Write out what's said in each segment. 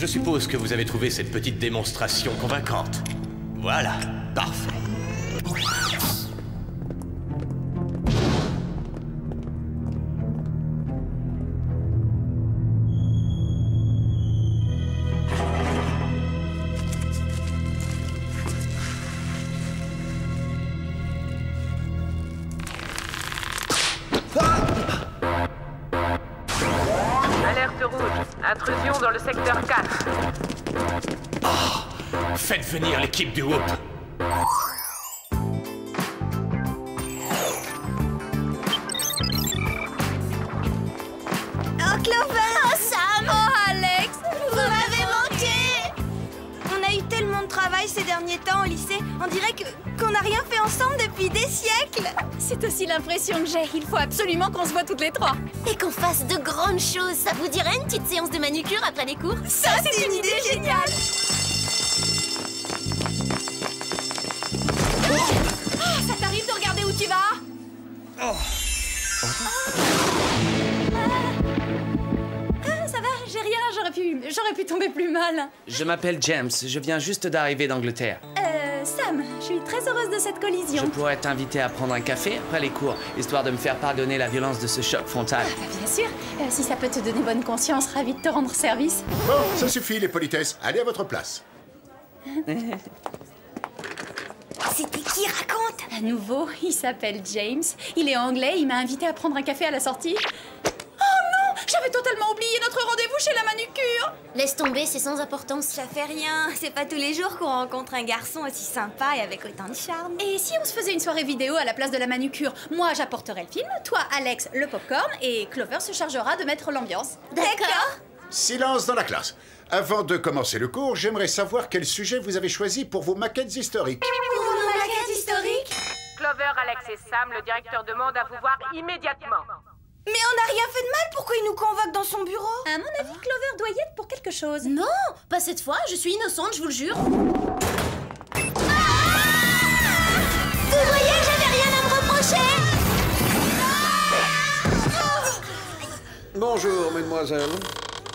Je suppose que vous avez trouvé cette petite démonstration convaincante. Voilà, parfait. Alerte rouge. Intrusion dans le secteur 4. Faites venir l'équipe du Whoop. Oh, Clover! Oh, Sam! Oh, Alex! Vous m'avez manqué! On a eu tellement de travail ces derniers temps au lycée. On dirait qu'on n'a rien fait ensemble depuis des siècles. C'est aussi l'impression que j'ai. Il faut absolument qu'on se voit toutes les trois. Et qu'on fasse de grandes choses. Ça vous dirait une petite séance de manucure après les cours? Ça, c'est une idée géniale! Oh, ça t'arrive de regarder où tu vas? Ça va, j'ai rien. J'aurais pu tomber plus mal. Je m'appelle James, je viens juste d'arriver d'Angleterre. Sam, je suis très heureuse de cette collision. Je pourrais t'inviter à prendre un café après les cours, histoire de me faire pardonner la violence de ce choc frontal. Bien sûr, si ça peut te donner bonne conscience, ravi de te rendre service. Bon, ça suffit les politesses. Allez à votre place. C'était qui, raconte? À nouveau, il s'appelle James. Il est anglais, il m'a invité à prendre un café à la sortie. Oh non! J'avais totalement oublié notre rendez-vous chez la manucure! Laisse tomber, c'est sans importance. Ça fait rien. C'est pas tous les jours qu'on rencontre un garçon aussi sympa et avec autant de charme. Et si on se faisait une soirée vidéo à la place de la manucure? Moi, j'apporterai le film, toi, Alex, le popcorn, et Clover se chargera de mettre l'ambiance. D'accord. Silence dans la classe. Avant de commencer le cours, j'aimerais savoir quel sujet vous avez choisi pour vos maquettes historiques. Pour nos maquettes historiques? Clover, Alex et Sam, le directeur demande à vous voir immédiatement. Mais on n'a rien fait de mal, pourquoi il nous convoque dans son bureau? À mon avis, Clover doit y être pour quelque chose. Non, pas cette fois, je suis innocente, je vous le jure. Vous voyez, j'avais rien à me reprocher. Bonjour, mesdemoiselles.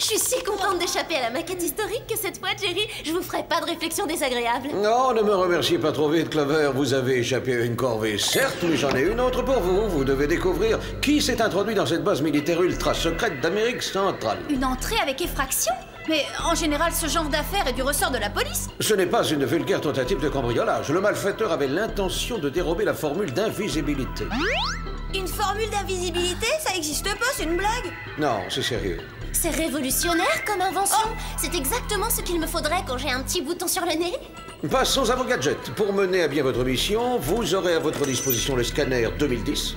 Je suis si contente d'échapper à la maquette historique que cette fois, Jerry, je vous ferai pas de réflexion désagréable. Non, ne me remerciez pas trop vite, Clover. Vous avez échappé à une corvée, certes, mais j'en ai une autre pour vous. Vous devez découvrir qui s'est introduit dans cette base militaire ultra secrète d'Amérique centrale. Une entrée avec effraction? Mais en général, ce genre d'affaire est du ressort de la police. Ce n'est pas une vulgaire tentative de cambriolage. Le malfaiteur avait l'intention de dérober la formule d'invisibilité. Une formule d'invisibilité? Ça existe pas, c'est une blague. Non, c'est sérieux. C'est révolutionnaire comme invention. C'est exactement ce qu'il me faudrait quand j'ai un petit bouton sur le nez. Passons à vos gadgets. Pour mener à bien votre mission, vous aurez à votre disposition le scanner 2010,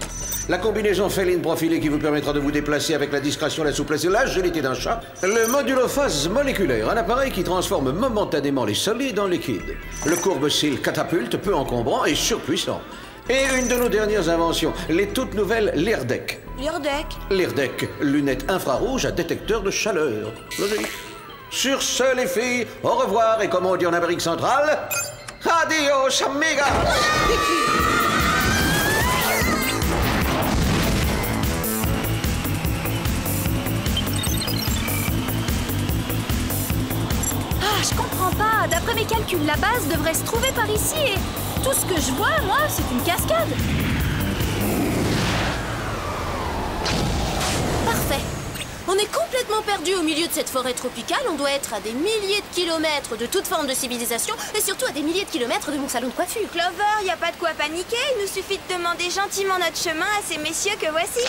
la combinaison féline profilée qui vous permettra de vous déplacer avec la discrétion, la souplesse et l'agilité d'un chat, le modulophase moléculaire, un appareil qui transforme momentanément les solides en liquides, le courbe-cil catapulte, peu encombrant et surpuissant, et une de nos dernières inventions, les toutes nouvelles Leardec. Leardec? Leardec, lunettes infrarouges à détecteur de chaleur. Logique. Sur ce, les filles, au revoir et comme on dit en Amérique centrale, adios, amiga. Ah, je comprends pas. D'après mes calculs, la base devrait se trouver par ici et tout ce que je vois, moi, c'est une cascade. Parfait. On est complètement perdu au milieu de cette forêt tropicale. On doit être à des milliers de kilomètres de toute forme de civilisation et surtout à des milliers de kilomètres de mon salon de coiffure. Clover, y a pas de quoi paniquer. Il nous suffit de demander gentiment notre chemin à ces messieurs que voici.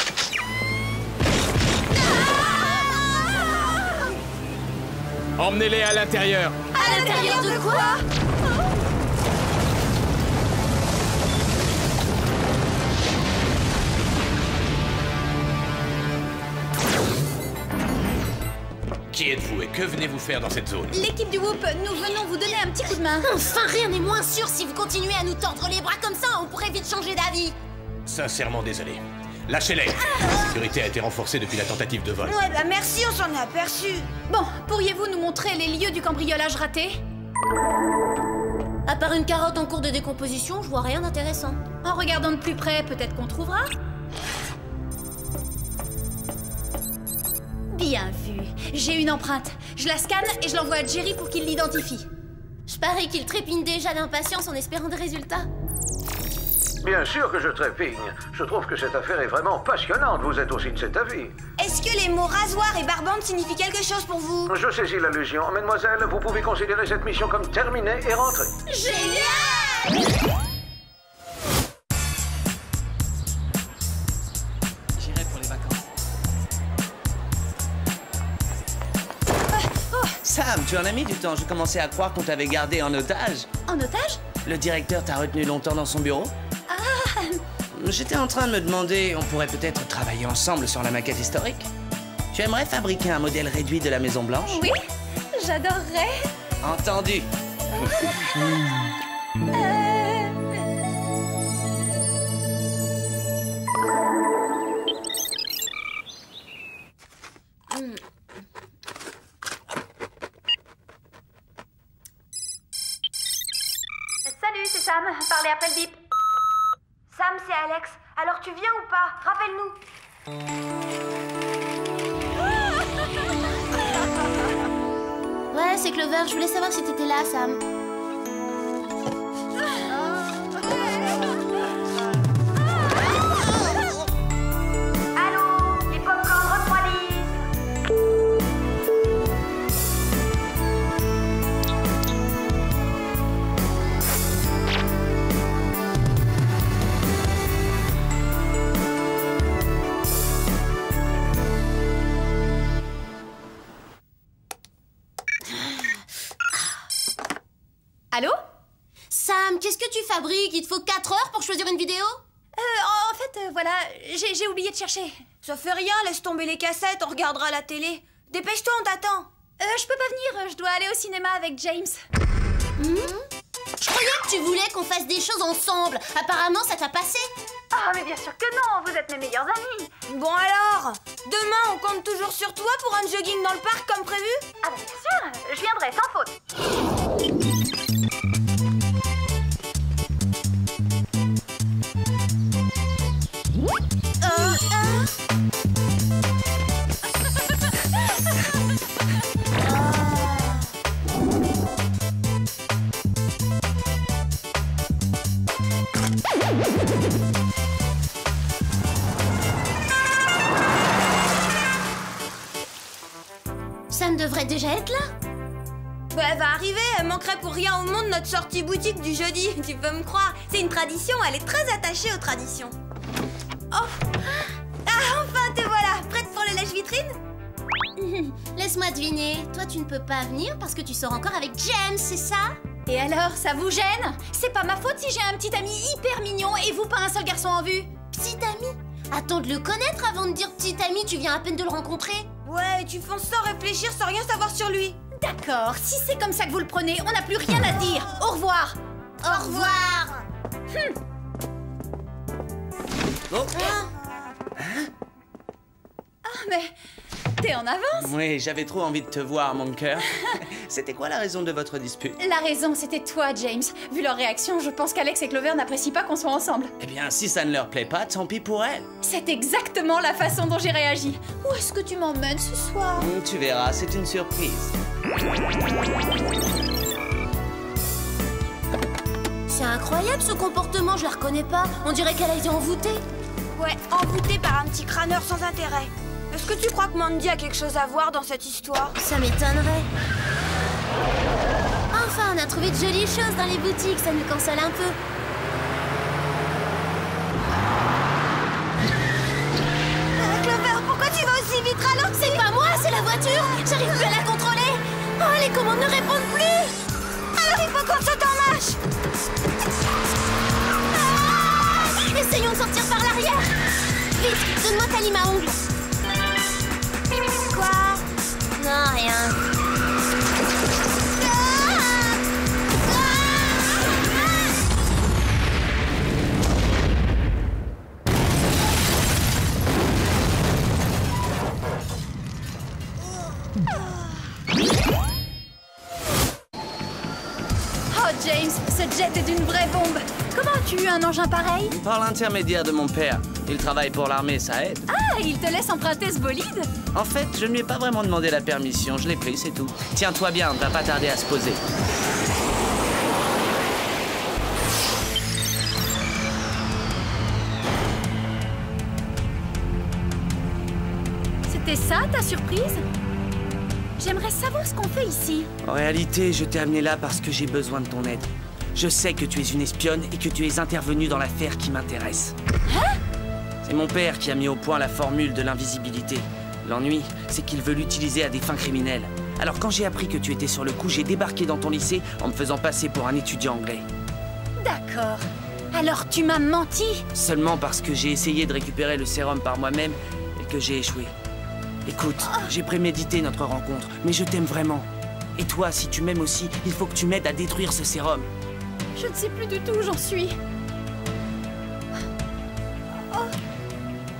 Emmenez-les à l'intérieur. À l'intérieur de quoi? Qui êtes-vous et que venez-vous faire dans cette zone? L'équipe du Whoop, nous venons vous donner un petit coup de main. Enfin, rien n'est moins sûr. Si vous continuez à nous tordre les bras comme ça, on pourrait vite changer d'avis. Sincèrement désolé. Lâchez-les. La sécurité a été renforcée depuis la tentative de vol. Ouais, bah merci, on s'en est aperçu. Bon, pourriez-vous nous montrer les lieux du cambriolage raté? À part une carotte en cours de décomposition, je vois rien d'intéressant. En regardant de plus près, peut-être qu'on trouvera. Bien vu. J'ai une empreinte. Je la scanne et je l'envoie à Jerry pour qu'il l'identifie. Je parie qu'il trépigne déjà d'impatience en espérant des résultats. Bien sûr que je trépigne. Je trouve que cette affaire est vraiment passionnante. Vous êtes aussi de cet avis. Est-ce que les mots rasoir et barbante signifient quelque chose pour vous? Je saisis l'allusion. Mademoiselle, vous pouvez considérer cette mission comme terminée et rentrer. Génial! J'irai pour les vacances. Sam, tu en as mis du temps. Je commençais à croire qu'on t'avait gardé en otage. En otage? Le directeur t'a retenu longtemps dans son bureau? J'étais en train de me demander, on pourrait peut-être travailler ensemble sur la maquette historique. Tu aimerais fabriquer un modèle réduit de la Maison Blanche? Oui, j'adorerais. Entendu. Salut, c'est Sam. Parlez après le bip. Sam, c'est Alex. Alors tu viens ou pas? Rappelle-nous. Ouais, c'est Clover, je voulais savoir si t'étais là, Sam. Allô, les popcorn refroidissent. Allô? Sam, qu'est-ce que tu fabriques? Il te faut 4 heures pour choisir une vidéo? En fait, voilà, j'ai oublié de chercher. Ça fait rien, laisse tomber les cassettes, on regardera la télé. Dépêche-toi, on t'attend. Je peux pas venir, je dois aller au cinéma avec James. Je croyais que tu voulais qu'on fasse des choses ensemble. Apparemment, ça t'a passé. Ah, mais bien sûr que non, vous êtes mes meilleurs amis. Bon alors, demain on compte toujours sur toi pour un jogging dans le parc comme prévu? Ah, bah bien sûr, je viendrai sans faute. Sam devrait déjà être là. Bah, elle va arriver, elle manquerait pour rien au monde notre sortie boutique du jeudi, tu peux me croire. C'est une tradition, elle est très attachée aux traditions. Oh! Ah, enfin, te voilà! Prête pour le lèche-vitrine? Laisse-moi deviner, toi tu ne peux pas venir parce que tu sors encore avec James, c'est ça? Et alors, ça vous gêne? C'est pas ma faute si j'ai un petit ami hyper mignon et vous pas un seul garçon en vue. Petit ami? Attends de le connaître avant de dire petit ami, tu viens à peine de le rencontrer. Ouais, tu fonces sans réfléchir, sans rien savoir sur lui. D'accord, si c'est comme ça que vous le prenez, on n'a plus rien à dire. Au revoir. Au revoir. Oh. Ah, mais t'es en avance. Oui, j'avais trop envie de te voir, mon cœur. C'était quoi la raison de votre dispute? La raison, c'était toi, James. Vu leur réaction, je pense qu'Alex et Clover n'apprécient pas qu'on soit ensemble. Eh bien, si ça ne leur plaît pas, tant pis pour elles. C'est exactement la façon dont j'ai réagi. Où est-ce que tu m'emmènes ce soir? Tu verras, c'est une surprise. C'est incroyable ce comportement, je la reconnais pas. On dirait qu'elle a été envoûtée. Ouais, envoûté par un petit crâneur sans intérêt. Est-ce que tu crois que Mandy a quelque chose à voir dans cette histoire? Ça m'étonnerait. Enfin, on a trouvé de jolies choses dans les boutiques, ça nous console un peu. Clover, pourquoi tu vas aussi vite? Ralentis! C'est pas moi, c'est la voiture. J'arrive plus à la contrôler. Oh, les commandes ne répondent plus. Alors il faut qu'on saute en marche! Essayons de sortir par l'arrière. Vite, donne-moi ta lime à ongles. Quoi? Non, rien. Oh, James, ce jet est d'une vraie bombe. Comment as-tu eu un engin pareil? Par l'intermédiaire de mon père. Il travaille pour l'armée, ça aide. Ah, Ah, il te laisse emprunter ce bolide? En fait, je ne lui ai pas vraiment demandé la permission, je l'ai pris, c'est tout. Tiens-toi bien, on ne va pas tarder à se poser. C'était ça, ta surprise? J'aimerais savoir ce qu'on fait ici. En réalité, je t'ai amené là parce que j'ai besoin de ton aide. Je sais que tu es une espionne et que tu es intervenue dans l'affaire qui m'intéresse. Hein? C'est mon père qui a mis au point la formule de l'invisibilité. L'ennui, c'est qu'il veut l'utiliser à des fins criminelles. Alors quand j'ai appris que tu étais sur le coup, j'ai débarqué dans ton lycée en me faisant passer pour un étudiant anglais. D'accord. Alors tu m'as menti? Seulement parce que j'ai essayé de récupérer le sérum par moi-même et que j'ai échoué. Écoute, j'ai prémédité notre rencontre, mais je t'aime vraiment. Et toi, si tu m'aimes aussi, il faut que tu m'aides à détruire ce sérum. Je ne sais plus du tout où j'en suis.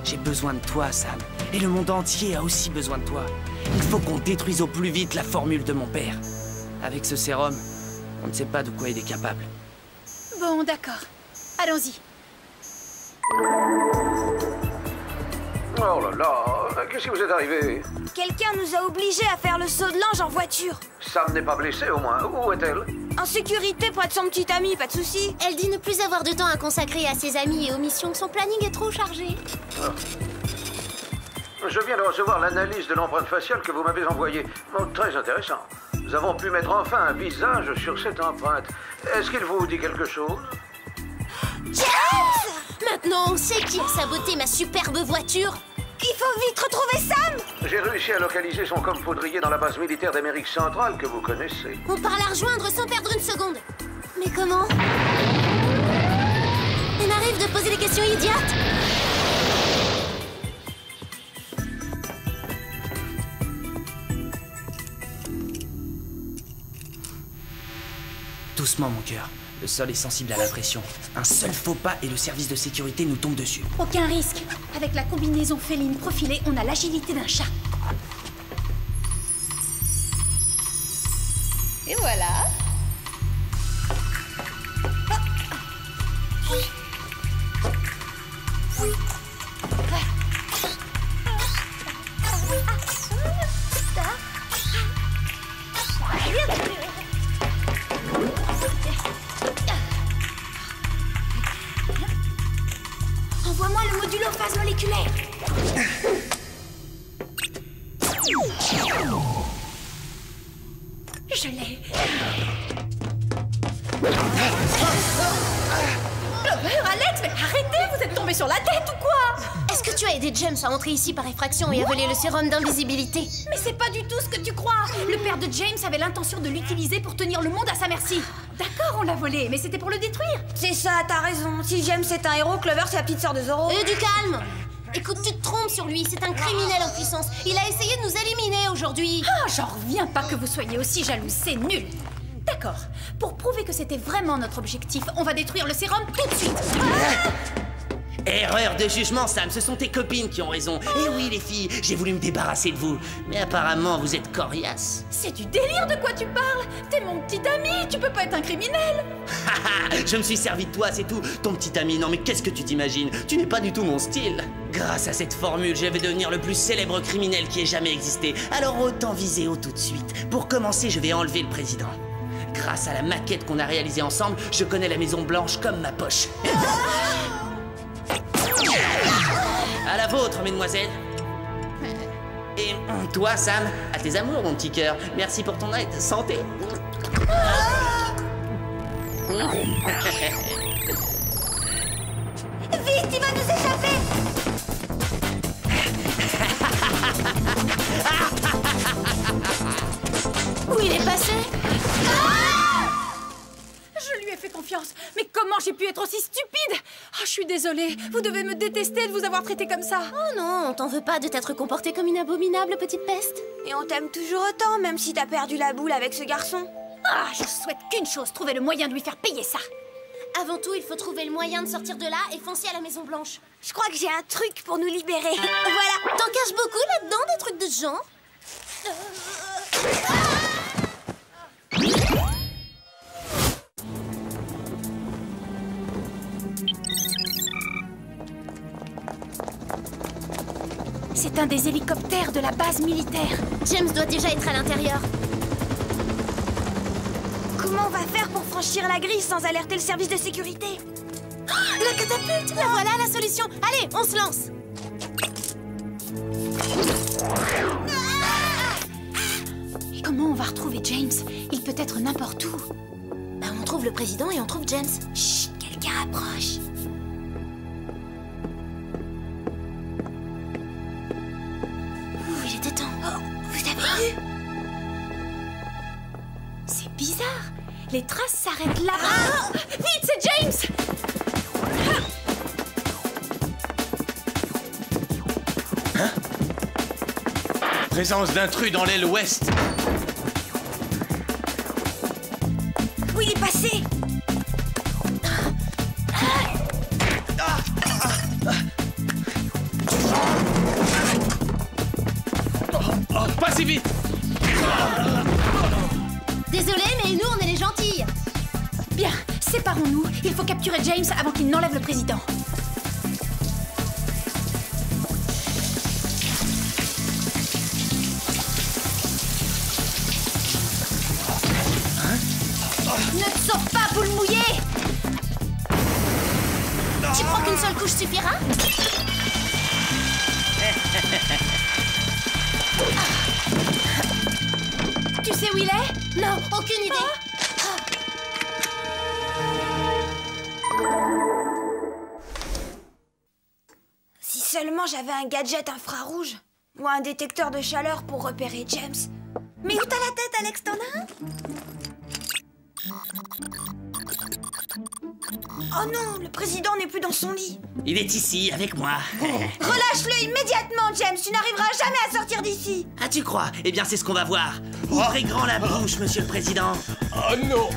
J'ai besoin de toi, Sam. Et le monde entier a aussi besoin de toi. Il faut qu'on détruise au plus vite la formule de mon père. Avec ce sérum, on ne sait pas de quoi il est capable. Bon, d'accord. Allons-y. Oh là là, qu'est-ce qui vous est arrivé? Quelqu'un nous a obligés à faire le saut de l'ange en voiture. Sam n'est pas blessée au moins. Où est-elle? En sécurité près de son petit ami, pas de souci. Elle dit ne plus avoir de temps à consacrer à ses amis et aux missions. Son planning est trop chargé. Je viens de recevoir l'analyse de l'empreinte faciale que vous m'avez envoyée. Oh, très intéressant. Nous avons pu mettre enfin un visage sur cette empreinte. Est-ce qu'il vous dit quelque chose? James! Maintenant, on sait qui a saboté ma superbe voiture. Il faut vite retrouver Sam! J'ai réussi à localiser son camp poudrier dans la base militaire d'Amérique centrale que vous connaissez. On part la rejoindre sans perdre une seconde. Mais comment? Il m'arrive de poser des questions idiotes. Doucement, mon cœur. Le sol est sensible à la pression. Un seul faux pas et le service de sécurité nous tombe dessus. Aucun risque. Avec la combinaison féline profilée, on a l'agilité d'un chat. Et voilà. Envoie-moi le modulo phase moléculaire. Je l'ai. Alex, mais arrêtez, vous êtes tombé sur la tête ou quoi? Est-ce que tu as aidé James à entrer ici par effraction et à voler le sérum d'invisibilité? Mais c'est pas du tout ce que tu crois. Le père de James avait l'intention de l'utiliser pour tenir le monde à sa merci. D'accord, on l'a volé, mais c'était pour le détruire. C'est ça, t'as raison. Si James est un héros, Clover c'est la petite sœur de Zorro. Et du calme! Écoute, tu te trompes sur lui, c'est un criminel en puissance. Il a essayé de nous éliminer aujourd'hui. Ah, j'en reviens pas que vous soyez aussi jalouse, c'est nul. D'accord, pour prouver que c'était vraiment notre objectif, on va détruire le sérum tout de suite. Erreur de jugement, Sam, ce sont tes copines qui ont raison. Eh oui, les filles, j'ai voulu me débarrasser de vous. Mais apparemment, vous êtes coriaces. C'est du délire, de quoi tu parles? T'es mon petit ami, tu peux pas être un criminel. Je me suis servi de toi, c'est tout. Ton petit ami, non mais qu'est-ce que tu t'imagines? Tu n'es pas du tout mon style. Grâce à cette formule, je vais devenir le plus célèbre criminel qui ait jamais existé. Alors autant viser haut tout de suite. Pour commencer, je vais enlever le président. Grâce à la maquette qu'on a réalisée ensemble, je connais la Maison Blanche comme ma poche. À la vôtre, mesdemoiselles. Et toi, Sam, à tes amours, mon petit cœur. Merci pour ton aide. Santé. Vite, il va nous échapper! Où il est passé? Je lui ai fait confiance, mais comment j'ai pu être aussi stupide? Oh, je suis désolée, vous devez me détester de vous avoir traité comme ça. Oh non, on t'en veut pas de t'être comportée comme une abominable petite peste. Et on t'aime toujours autant, même si t'as perdu la boule avec ce garçon. Ah, je souhaite qu'une chose, trouver le moyen de lui faire payer ça. Avant tout, il faut trouver le moyen de sortir de là et foncer à la Maison Blanche. Je crois que j'ai un truc pour nous libérer. Voilà. T'en caches beaucoup là-dedans, des trucs de ce genre? C'est un des hélicoptères de la base militaire. James doit déjà être à l'intérieur. Comment on va faire pour franchir la grille sans alerter le service de sécurité? La catapulte! La voilà la solution! Allez, on se lance! Comment on va retrouver James? Il peut être n'importe où. Bah, on trouve le président et on trouve James. Chut, quelqu'un approche. Il était temps. Oh, vous avez vu? C'est bizarre. Les traces s'arrêtent là-bas. Vite, c'est James! Présence d'intrus dans l'aile ouest. Où il est passé? Pas si vite! Désolé, mais nous, on est les gentilles. Bien, séparons-nous. Il faut capturer James avant qu'il n'enlève le président. Ne te sors pas, boule mouillée! Tu crois qu'une seule couche suffira? Tu sais où il est? Non, aucune idée. Si seulement j'avais un gadget infrarouge ou un détecteur de chaleur pour repérer James. Mais où t'as la tête, Alex? T'en as un? Oh non, le président n'est plus dans son lit. Il est ici, avec moi. Relâche-le immédiatement, James. Tu n'arriveras jamais à sortir d'ici. Ah, tu crois? Eh bien, c'est ce qu'on va voir. Ouvrez grand la bouche, monsieur le président. Oh non!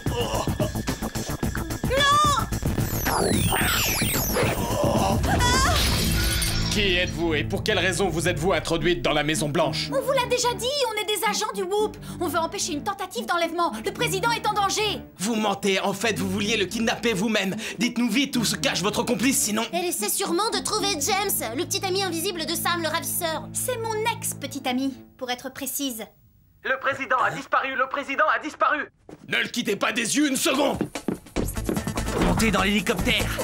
Qui êtes-vous et pour quelle raison vous êtes-vous introduite dans la Maison Blanche? On vous l'a déjà dit, on est des agents du WHOOP. On veut empêcher une tentative d'enlèvement. Le président est en danger. Vous mentez, en fait, vous vouliez le kidnapper vous-même. Dites-nous vite où se cache votre complice, sinon... Elle essaie sûrement de trouver James, le petit ami invisible de Sam, le ravisseur. C'est mon ex-petite amie, pour être précise. Le président a disparu, le président a disparu. Ne le quittez pas des yeux une seconde! Montez dans l'hélicoptère.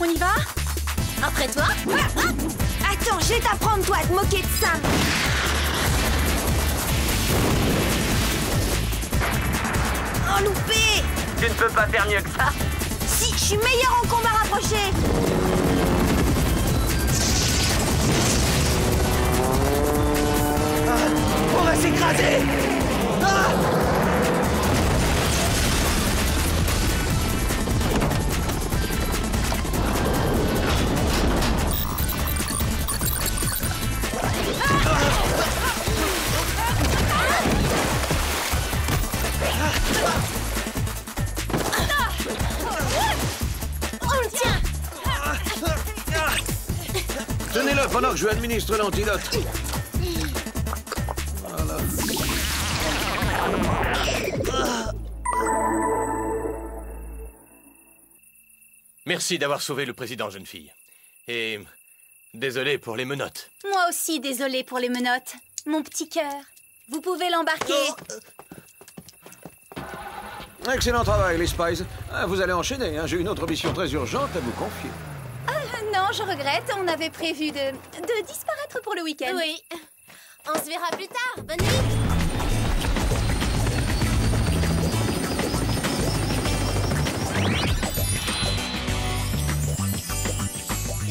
On y va? Après toi? Attends, je vais t'apprendre, toi, à te moquer de Sam. Oh, loupé! Tu ne peux pas faire mieux que ça. Si, je suis meilleur en combat rapproché. On va s'écraser. On le tient! Tenez-le pendant que je lui administre l'antidote. Merci d'avoir sauvé le président, jeune fille. Et désolé pour les menottes. Moi aussi, désolée pour les menottes. Mon petit cœur. Vous pouvez l'embarquer. Excellent travail, les Spies. Ah, vous allez enchaîner, hein. J'ai une autre mission très urgente à vous confier. Non, je regrette. On avait prévu de disparaître pour le week-end. Oui. On se verra plus tard. Bonne nuit.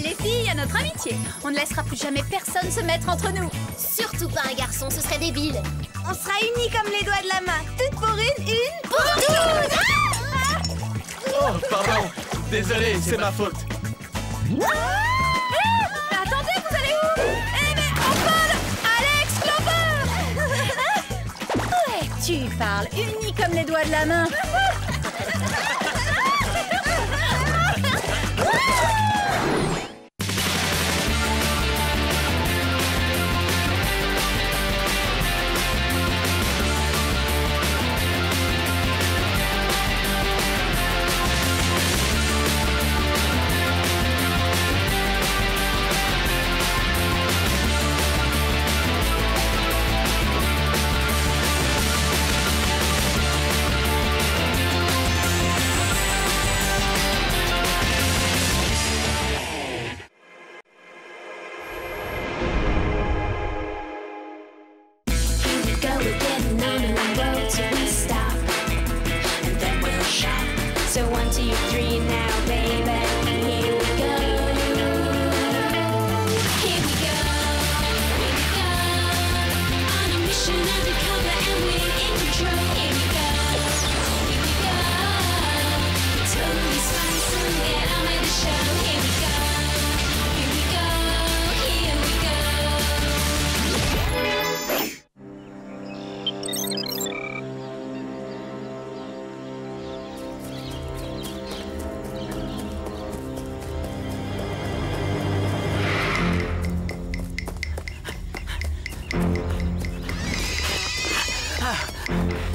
Les filles, à notre amitié. On ne laissera plus jamais personne se mettre entre nous. Surtout pas un garçon, ce serait débile. On sera unis comme les doigts de la main. Toutes pour une Pour toutes! Oh, pardon. Désolé, c'est ma faute. Attendez, vous allez où? Eh mais on vole! Alex Clover! Ouais, Tu parles uni comme les doigts de la main.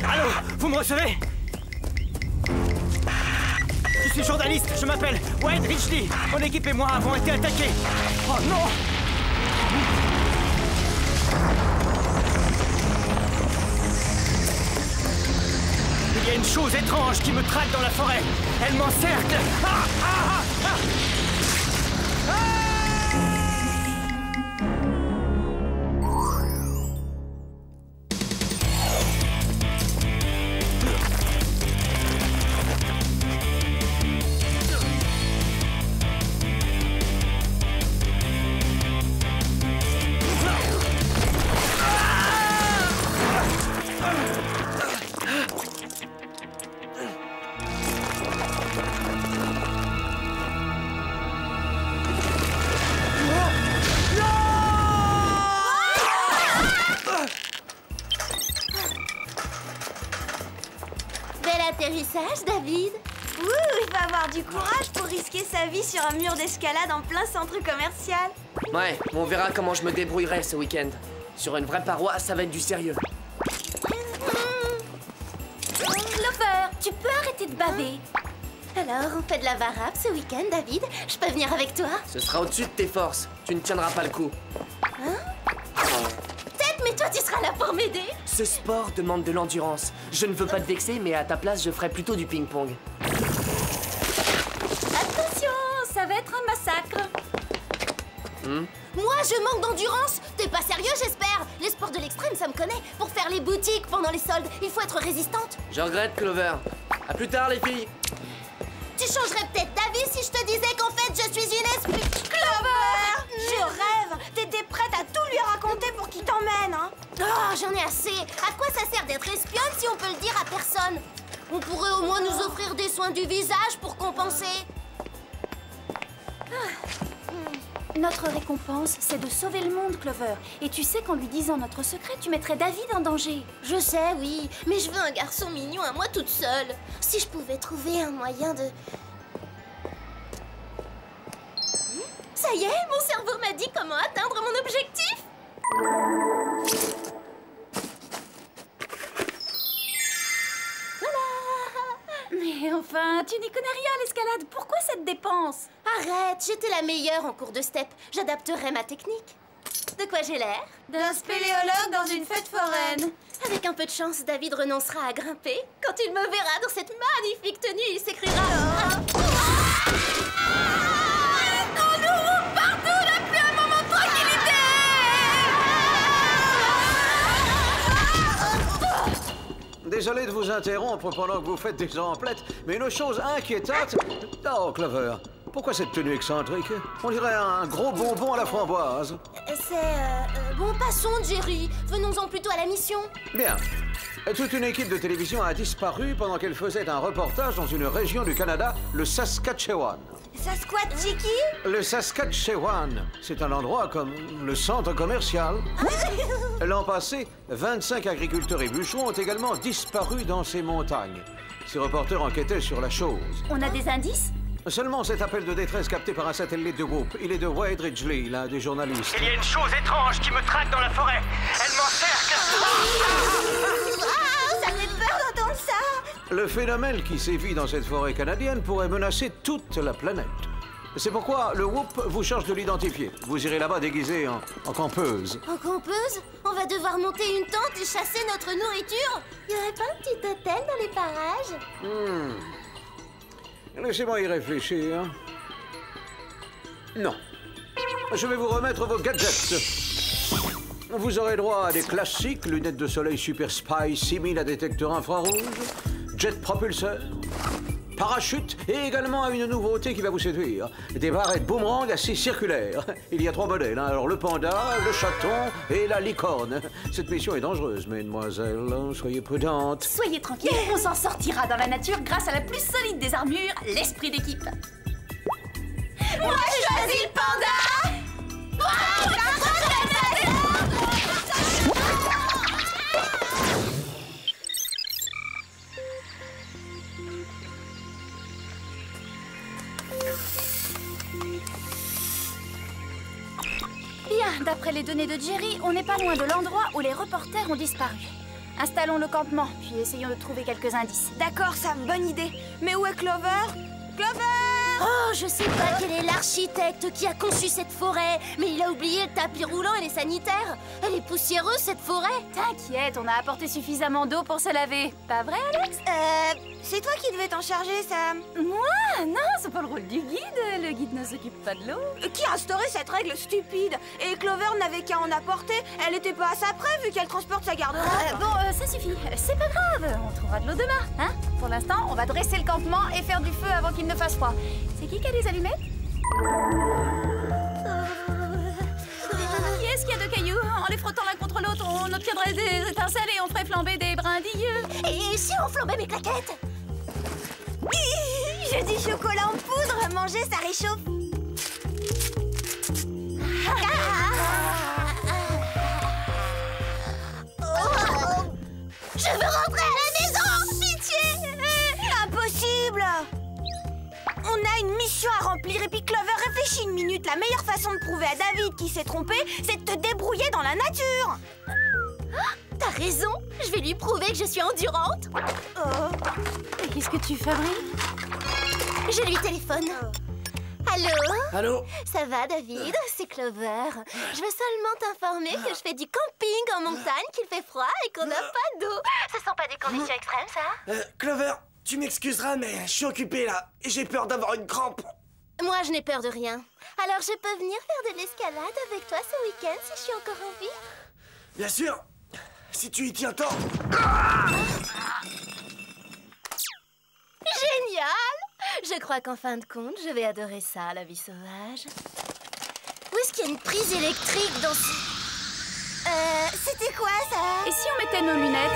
Allô, vous me recevez? Je suis journaliste, je m'appelle Wade Ridgely. Mon équipe et moi avons été attaqués. Oh non! Il y a une chose étrange qui me traque dans la forêt. Elle m'encercle. Ah, ah, ah, ah. Atterrissage, David. Ouh, il va avoir du courage pour risquer sa vie sur un mur d'escalade en plein centre commercial. Ouais, on verra comment je me débrouillerai ce week-end. Sur une vraie paroi, ça va être du sérieux. Clover, tu peux arrêter de baver. Alors, on fait de la varap ce week-end, David? Je peux venir avec toi? Ce sera au-dessus de tes forces. Tu ne tiendras pas le coup. Hein? Mais toi, tu seras là pour m'aider. Ce sport demande de l'endurance. Je ne veux pas te vexer, mais à ta place, je ferai plutôt du ping-pong. Attention, ça va être un massacre. Moi, je manque d'endurance. T'es pas sérieux, j'espère? Les sports de l'extrême, ça me connaît. Pour faire les boutiques pendant les soldes, il faut être résistante. Je regrette, Clover. À plus tard, les filles. Tu changerais peut-être d'avis si je te disais qu'en fait, je suis une espèce... Clover! Je rêve! T'étais prête à tout lui raconter pour qu'il t'emmène, hein? Oh, j'en ai assez. À quoi ça sert d'être espionne si on peut le dire à personne? On pourrait au moins nous offrir des soins du visage pour compenser. Notre récompense, c'est de sauver le monde, Clover. Et tu sais qu'en lui disant notre secret, tu mettrais David en danger. Je sais, oui. Mais je veux un garçon mignon à moi toute seule. Si je pouvais trouver un moyen de... Ça y est, mon cerveau m'a dit comment atteindre mon objectif. Mais enfin, tu n'y connais rien à l'escalade. Pourquoi cette dépense? Arrête, j'étais la meilleure en cours de step. J'adapterai ma technique. De quoi j'ai l'air? D'un spéléologue dans une fête foraine. Avec un peu de chance, David renoncera à grimper. Quand il me verra dans cette magnifique tenue, il s'écriera... Désolé de vous interrompre pendant que vous faites des emplettes, mais une chose inquiétante... Oh, Clover, pourquoi cette tenue excentrique? On dirait un gros bonbon à la framboise. Bon, passons, Jerry. Venons-en plutôt à la mission. Bien. Toute une équipe de télévision a disparu pendant qu'elle faisait un reportage dans une région du Canada, le Saskatchewan. Saskatchiki? Le Saskatchewan, c'est un endroit comme le centre commercial. L'an passé, 25 agriculteurs et bûcherons ont également disparu dans ces montagnes. Ces reporters enquêtaient sur la chose. On a des indices? Seulement cet appel de détresse capté par un satellite de groupe. Il est de Wade Ridgely, l'un des journalistes. Il y a une chose étrange qui me traque dans la forêt. Elle m'encercle. Ça fait peur d'entendre ça. Le phénomène qui sévit dans cette forêt canadienne pourrait menacer toute la planète. C'est pourquoi le Whoop vous charge de l'identifier. Vous irez là-bas déguisé en campeuse. En campeuse? On va devoir monter une tente et chasser notre nourriture? Y aurait pas un petit hôtel dans les parages? Laissez-moi y réfléchir. Non. Je vais vous remettre vos gadgets. Vous aurez droit à des classiques, lunettes de soleil Super Spy 6000 à détecteur infrarouge, jet propulseur, parachute et également à une nouveauté qui va vous séduire. Des barrettes boomerang à scie circulaire. Il y a 3 modèles, hein. Alors le panda, le chaton et la licorne. Cette mission est dangereuse, mesdemoiselles. Soyez prudentes. Soyez tranquille, on s'en sortira dans la nature grâce à la plus solide des armures, l'esprit d'équipe. Moi, je choisis le panda. Bien, d'après les données de Jerry, on n'est pas loin de l'endroit où les reporters ont disparu. Installons le campement, puis essayons de trouver quelques indices. D'accord, Sam, bonne idée. Mais où est Clover? Clover! Oh, je sais pas quel est l'architecte qui a conçu cette forêt, mais il a oublié le tapis roulant et les sanitaires. Elle est poussiéreuse, cette forêt. T'inquiète, on a apporté suffisamment d'eau pour se laver. Pas vrai, Alex? C'est toi qui devais t'en charger, Sam. Moi? Non, c'est pas le rôle du guide. Le guide ne s'occupe pas de l'eau. Qui a instauré cette règle stupide? Et Clover n'avait qu'à en apporter. Elle était pas à sa près vu qu'elle transporte sa garde-robe. Ça suffit. C'est pas grave. On trouvera de l'eau demain, hein? Pour l'instant, on va dresser le campement et faire du feu avant qu'il ne fasse froid. C'est qui a des allumettes? Qui est-ce qu'il y a de cailloux? En les frottant l'un contre l'autre, on obtiendrait des étincelles et on ferait flamber des brindilles. Et si on flambait mes claquettes? J'ai du chocolat en poudre. Manger, ça réchauffe. Je veux rentrer à la maison! Pitié! Impossible! On a une mission à remplir et puis Clover, réfléchis une minute. La meilleure façon de prouver à David qu'il s'est trompé, c'est de te débrouiller dans la nature. T'as raison, je vais lui prouver que je suis endurante. Et qu'est-ce que tu fabriques? Je lui téléphone. Allô? Allô? Ça va, David? C'est Clover. Je veux seulement t'informer que je fais du camping en montagne, qu'il fait froid et qu'on n'a pas d'eau. Ce sont pas des conditions extrêmes, ça? Clover, tu m'excuseras, mais je suis occupé là et j'ai peur d'avoir une crampe. Moi, je n'ai peur de rien. Alors, je peux venir faire de l'escalade avec toi ce week-end si je suis encore en vie? Bien sûr, si tu y tiens tant. Génial! Je crois qu'en fin de compte, je vais adorer ça, la vie sauvage. Où est-ce qu'il y a une prise électrique dans ce... C'était quoi, ça? Et si on mettait nos lunettes?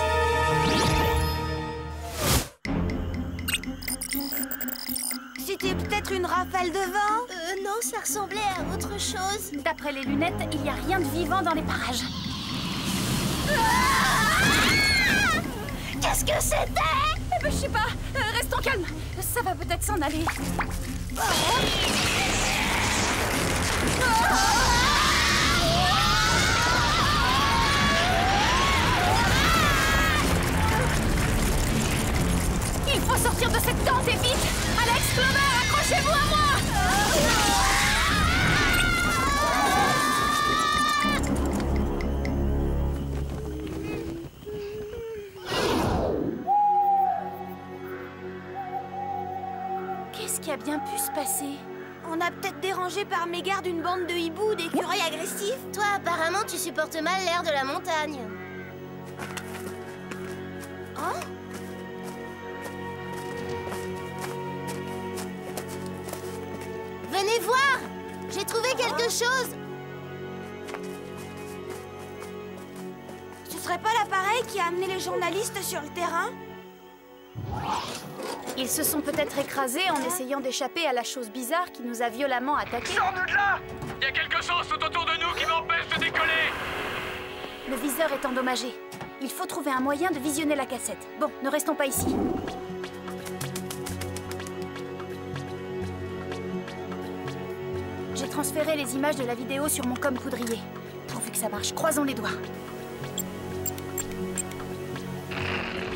C'était peut-être une rafale de vent? Non, ça ressemblait à autre chose. D'après les lunettes, il n'y a rien de vivant dans les parages. Qu'est-ce que c'était? Eh ben, je sais pas. Restons calmes. Ça va peut-être s'en aller. Il faut sortir de cette tente et vite. Alex, Clover, accrochez-vous à moi. Qu'est-ce qui a bien pu se passer? On a peut-être dérangé par mégarde une bande de hiboux ou d'écureuils agressifs. Toi, apparemment, tu supportes mal l'air de la montagne. Hein? Venez voir! J'ai trouvé quelque chose! Ce serait pas l'appareil l'appareil qui a amené les journalistes sur le terrain? Ils se sont peut-être écrasés en essayant d'échapper à la chose bizarre qui nous a violemment attaqués. Sors-nous de là! Il y a quelque chose tout autour de nous qui m'empêche de décoller! Le viseur est endommagé. Il faut trouver un moyen de visionner la cassette. Bon, ne restons pas ici. J'ai transféré les images de la vidéo sur mon com poudrier. Pourvu que ça marche, croisons les doigts.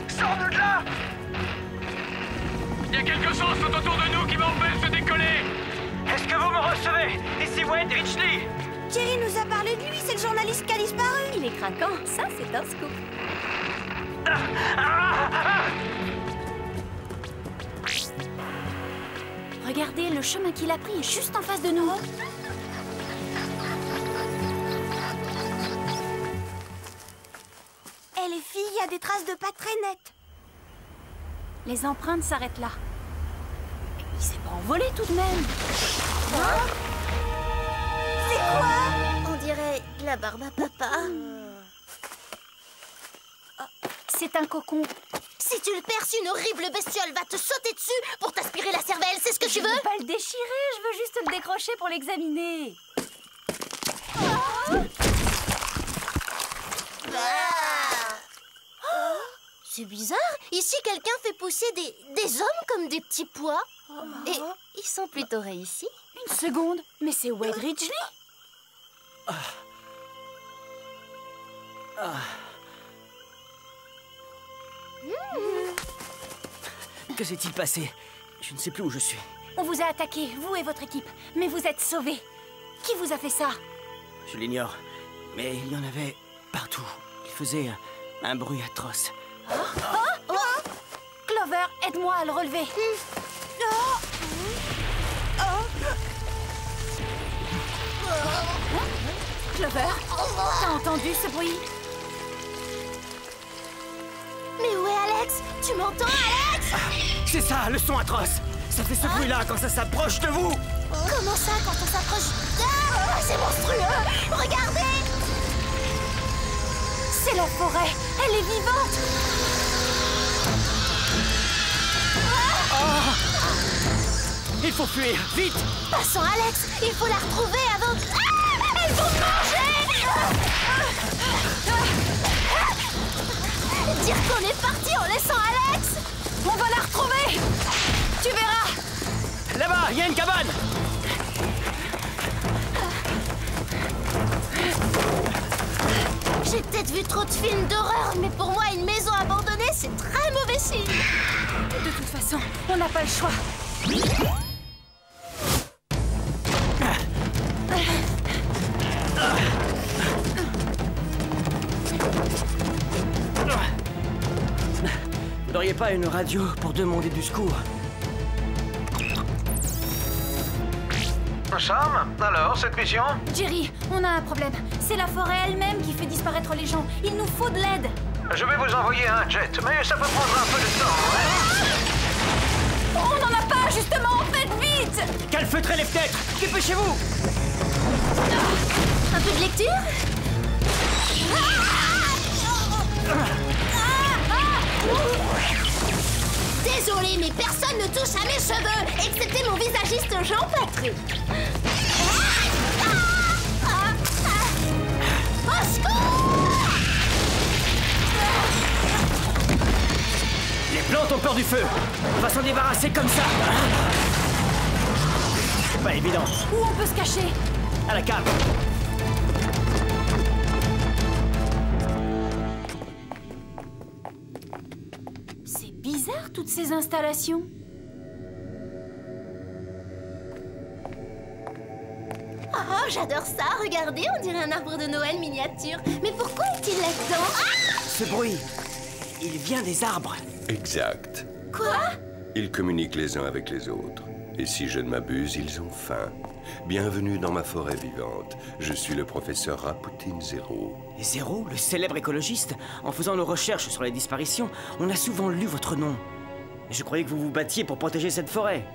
Sors-nous de là! Il y a quelque chose tout autour de nous qui m'empêche de décoller! Est-ce que vous me recevez? Ici Wade Ridgely! Jerry nous a parlé de lui, c'est le journaliste qui a disparu. Il est craquant, ça c'est un scoop. Regardez, le chemin qu'il a pris est juste en face de nous. Eh les filles, il y a des traces de pas très nettes. Les empreintes s'arrêtent là. Il s'est pas envolé tout de même. C'est quoi? On dirait la barbe à papa. C'est un cocon. Si tu le perces, une horrible bestiole va te sauter dessus pour t'aspirer la cervelle, c'est ce que tu veux? Je veux pas le déchirer, je veux juste le décrocher pour l'examiner. C'est bizarre, ici quelqu'un fait pousser des hommes comme des petits pois. Et ils sont plutôt réussis. Une seconde, mais c'est Wade Ridgely? Que s'est-il passé? Je ne sais plus où je suis. On vous a attaqué, vous et votre équipe, mais vous êtes sauvés. Qui vous a fait ça? Je l'ignore, mais il y en avait partout. Il faisait un bruit atroce. Clover, aide-moi à le relever. Clover, t'as entendu ce bruit? Mais où est Alex? Tu m'entends, Alex? C'est ça, le son atroce! Ça fait ce bruit-là quand ça s'approche de vous! Comment ça, quand on s'approche? Ah, c'est monstrueux! Regardez! C'est la forêt! Elle est vivante! Il faut fuir, vite! Passons, Alex! Il faut la retrouver avant... Ah! Elles vont me manger! Dire qu'on est parti en laissant Alex! On va la retrouver! Tu verras! Là-bas, il y a une cabane! J'ai peut-être vu trop de films d'horreur, mais pour moi, une maison abandonnée, c'est très mauvais signe. De toute façon, on n'a pas le choix. Vous n'auriez pas une radio pour demander du secours? Sam, alors, cette mission? Jerry, on a un problème. C'est la forêt elle-même qui fait disparaître les gens. Il nous faut de l'aide. Je vais vous envoyer un jet, mais ça peut prendre un peu de temps. On n'en a pas, justement. Faites vite! Calfeutrez les fenêtres! Dépêchez-vous! Un peu de lecture? Désolée, mais personne ne touche à mes cheveux, excepté mon visagiste Jean-Patrick. Au secours! Les plantes ont peur du feu! On va s'en débarrasser comme ça! C'est pas évident. Où on peut se cacher? À la cave! C'est bizarre, toutes ces installations. Oh, j'adore ça, regardez, on dirait un arbre de Noël miniature. Mais pourquoi est-il là-dedans? Ce bruit, il vient des arbres. Exact. Quoi? Ils communiquent les uns avec les autres. Et si je ne m'abuse, ils ont faim. Bienvenue dans ma forêt vivante. Je suis le professeur Rapoutine Zéro. Et Zéro, le célèbre écologiste, en faisant nos recherches sur les disparitions, on a souvent lu votre nom. Et je croyais que vous vous battiez pour protéger cette forêt.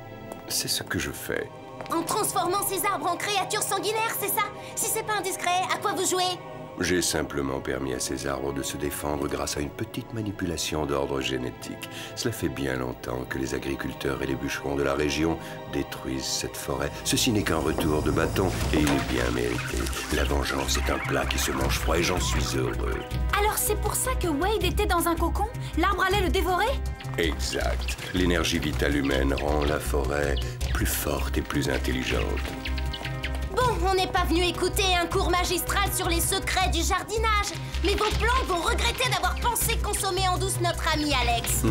C'est ce que je fais. En transformant ces arbres en créatures sanguinaires, c'est ça? Si c'est pas indiscret, à quoi vous jouez? J'ai simplement permis à ces arbres de se défendre grâce à une petite manipulation d'ordre génétique. Cela fait bien longtemps que les agriculteurs et les bûcherons de la région détruisent cette forêt. Ceci n'est qu'un retour de bâton et il est bien mérité. La vengeance est un plat qui se mange froid et j'en suis heureux. Alors c'est pour ça que Wade était dans un cocon? L'arbre allait le dévorer? Exact. L'énergie vitale humaine rend la forêt plus forte et plus intelligente. Bon, on n'est pas venu écouter un cours magistral sur les secrets du jardinage. Mais vos plantes vont regretter d'avoir pensé consommer en douce notre ami Alex.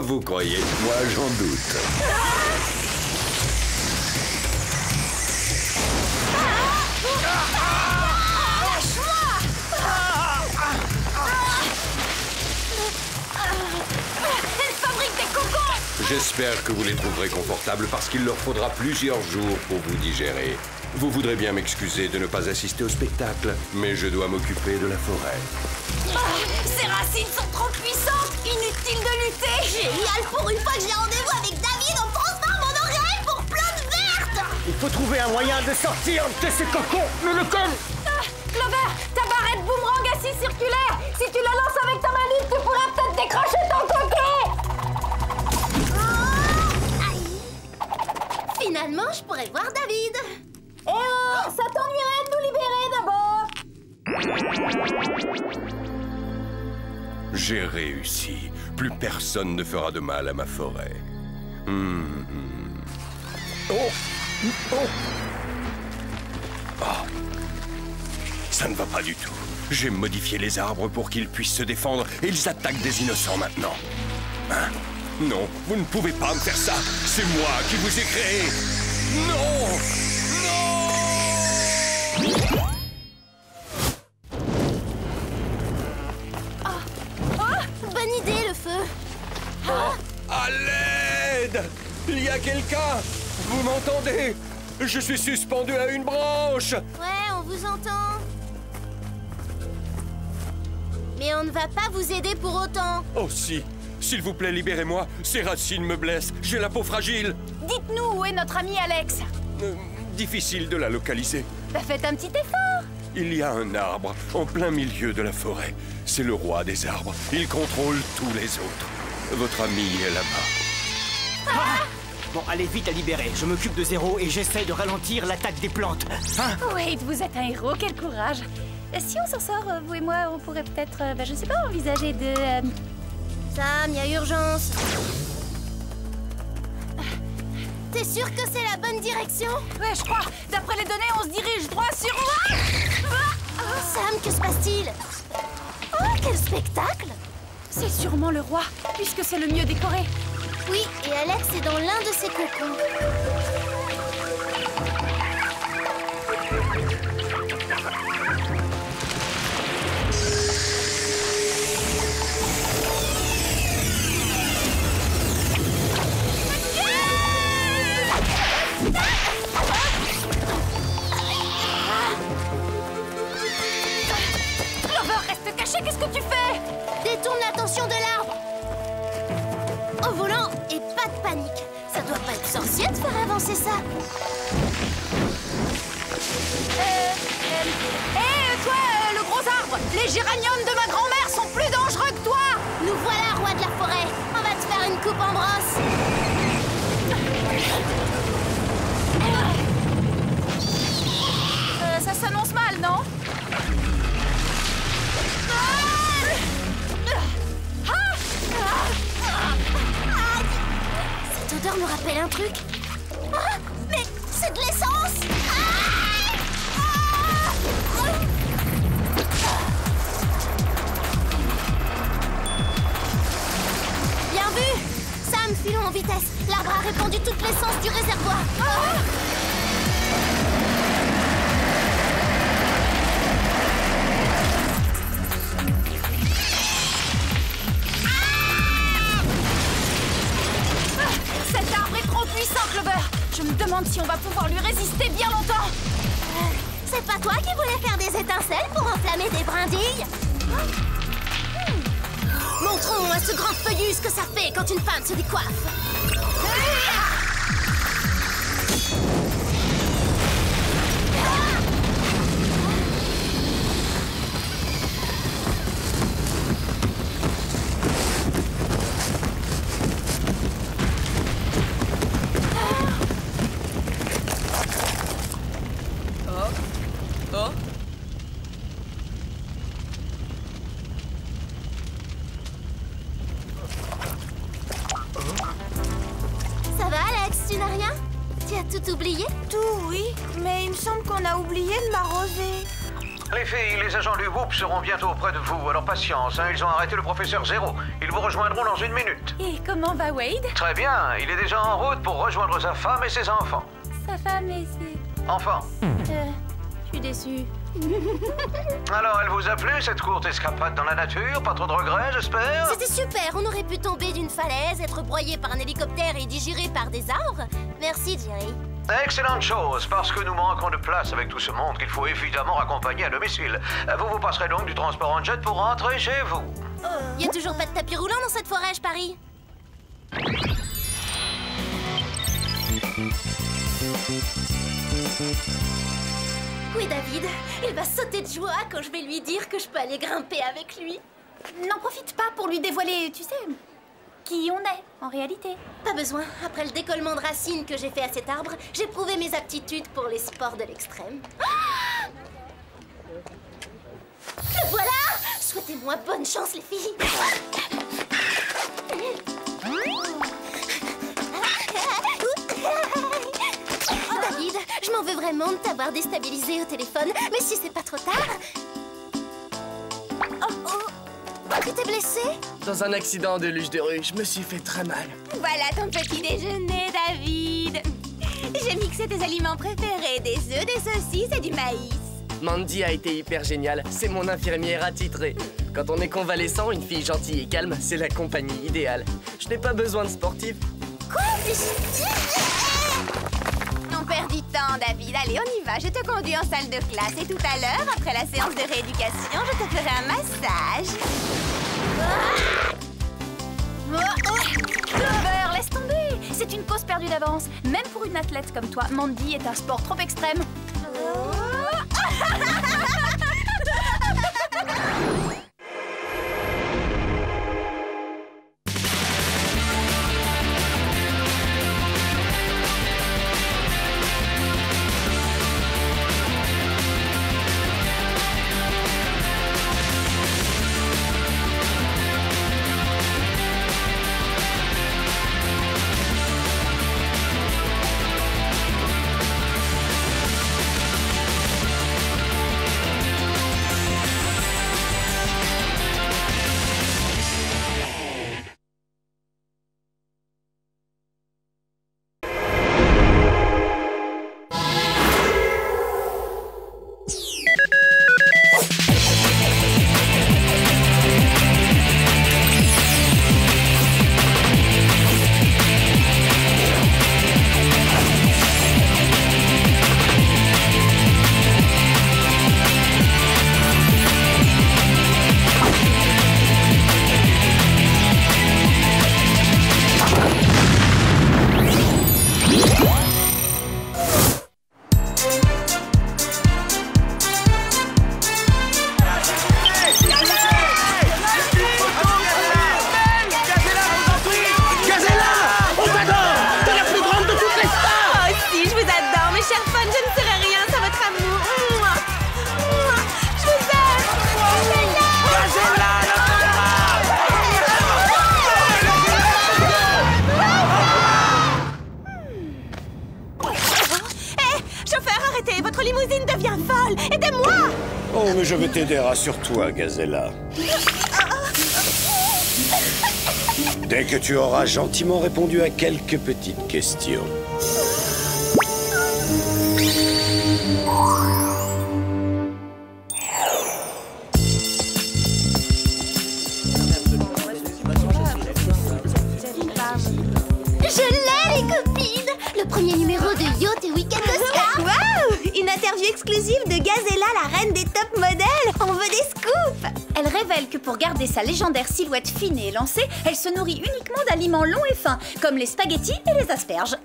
Vous croyez? Moi, j'en doute. Elle fabrique des cocons! J'espère que vous les trouverez confortables parce qu'il leur faudra plusieurs jours pour vous digérer. Vous voudrez bien m'excuser de ne pas assister au spectacle, mais je dois m'occuper de la forêt. Ces racines sont trop puissantes! Inutile de lutter! Génial! Pour une fois que j'ai rendez-vous avec David, on transforme mon oreille pour plantes vertes! Il faut trouver un moyen de sortir de ces cocons, mais lequel? Clover, ta barrette boomerang à scie circulaire! Si tu la lances avec ta main libre, tu pourras peut-être décrocher ton coquet! Finalement, je pourrais voir David. Eh oh, ça t'ennuierait de nous libérer d'abord? J'ai réussi. Plus personne ne fera de mal à ma forêt. Oh! Ça ne va pas du tout. J'ai modifié les arbres pour qu'ils puissent se défendre et ils attaquent des innocents maintenant. Hein? Non, vous ne pouvez pas me faire ça. C'est moi qui vous ai créé. Non! Bonne idée, le feu. À l'aide! Il y a quelqu'un! Vous m'entendez? Je suis suspendu à une branche! Ouais, on vous entend. Mais on ne va pas vous aider pour autant. Oh si! S'il vous plaît, libérez-moi. Ces racines me blessent. J'ai la peau fragile. Dites-nous où est notre ami Alex? Difficile de la localiser. Bah faites un petit effort. Il y a un arbre en plein milieu de la forêt. C'est le roi des arbres. Il contrôle tous les autres. Votre ami est là-bas. Bon, allez vite à libérer. Je m'occupe de Zéro et j'essaie de ralentir l'attaque des plantes. Hein? Wade, vous êtes un héros, quel courage. Si on s'en sort, vous et moi, on pourrait peut-être, je ne sais pas, envisager de... Sam, il y a urgence. T'es sûr que c'est la bonne direction? Ouais, je crois. D'après les données, on se dirige droit sur... Sam, que se passe-t-il? Oh, quel spectacle! C'est sûrement le roi, puisque c'est le mieux décoré. Oui, et Alex est dans l'un de ses cocons. Clover, reste caché, qu'est-ce que tu fais? Détourne l'attention de l'arbre. Au volant et pas de panique. Ça doit pas être sorcier de faire avancer ça. Toi, le gros arbre, les géraniums de ma grand-mère sont plus dangereux que toi. Nous voilà, roi de la forêt. On va te faire une coupe en brosse. Ça s'annonce mal, non? Cette odeur me rappelle un truc. Ah, mais c'est de l'essence! Bien vu! Sam, filons en vitesse. L'arbre a répandu toute l'essence du réservoir. Cet arbre est trop puissant, Clover. Je me demande si on va pouvoir lui résister bien longtemps. C'est pas toi qui voulais faire des étincelles pour enflammer des brindilles? Montrons à ce grand feuillu ce que ça fait quand une femme se décoiffe. Tu as tout oublié? Tout, oui. Mais il me semble qu'on a oublié de m'arroser. Les filles, les agents du WHOOP seront bientôt auprès de vous, alors patience, hein, ils ont arrêté le professeur Zéro. Ils vous rejoindront dans 1 minute. Et comment va Wade? Très bien, il est déjà en route pour rejoindre sa femme et ses enfants. Sa femme et ses... Enfants. Je suis déçue. Alors, elle vous a plu, cette courte escapade dans la nature? Pas trop de regrets, j'espère? C'était super, on aurait pu tomber d'une falaise, être broyé par un hélicoptère et digéré par des arbres. Merci, Jerry. Excellente chose, parce que nous manquons de place avec tout ce monde qu'il faut évidemment raccompagner à domicile. Vous passerez donc du transport en jet pour rentrer chez vous. Y a toujours pas de tapis roulant dans cette forêt, je parie. Oui, David, il va sauter de joie quand je vais lui dire que je peux aller grimper avec lui. N'en profite pas pour lui dévoiler, tu sais, qui on est, en réalité. Pas besoin. Après le décollement de racines que j'ai fait à cet arbre, j'ai prouvé mes aptitudes pour les sports de l'extrême. Ah! Le voilà! Souhaitez-moi bonne chance, les filles. Oh, David, je m'en veux vraiment de t'avoir déstabilisé au téléphone, mais si c'est pas trop tard... Tu t'es blessé? Dans un accident de luge de rue, je me suis fait très mal. Voilà ton petit déjeuner, David. J'ai mixé tes aliments préférés, des œufs, des saucisses et du maïs. Mandy a été hyper géniale, c'est mon infirmière attitrée. Quand on est convalescent, une fille gentille et calme, c'est la compagnie idéale. Je n'ai pas besoin de sportif. Quoi? On perd du temps, David. Allez, on y va. Je te conduis en salle de classe. Et tout à l'heure, après la séance de rééducation, je te ferai un massage. Clover, laisse tomber. C'est une cause perdue d'avance. Même pour une athlète comme toi, Mandy est un sport trop extrême. Oh, mais je vais t'aider, rassure-toi, Gazella. Dès que tu auras gentiment répondu à quelques petites questions. Je l'ai, les copines! Le premier numéro de Yacht et Week-end Oscar! Waouh! Une interview exclusive de Gazella, la reine des top modèles! On veut des scoops! Elle révèle que pour garder sa légendaire silhouette fine et élancée, elle se nourrit uniquement d'aliments longs et fins, comme les spaghettis et les asperges.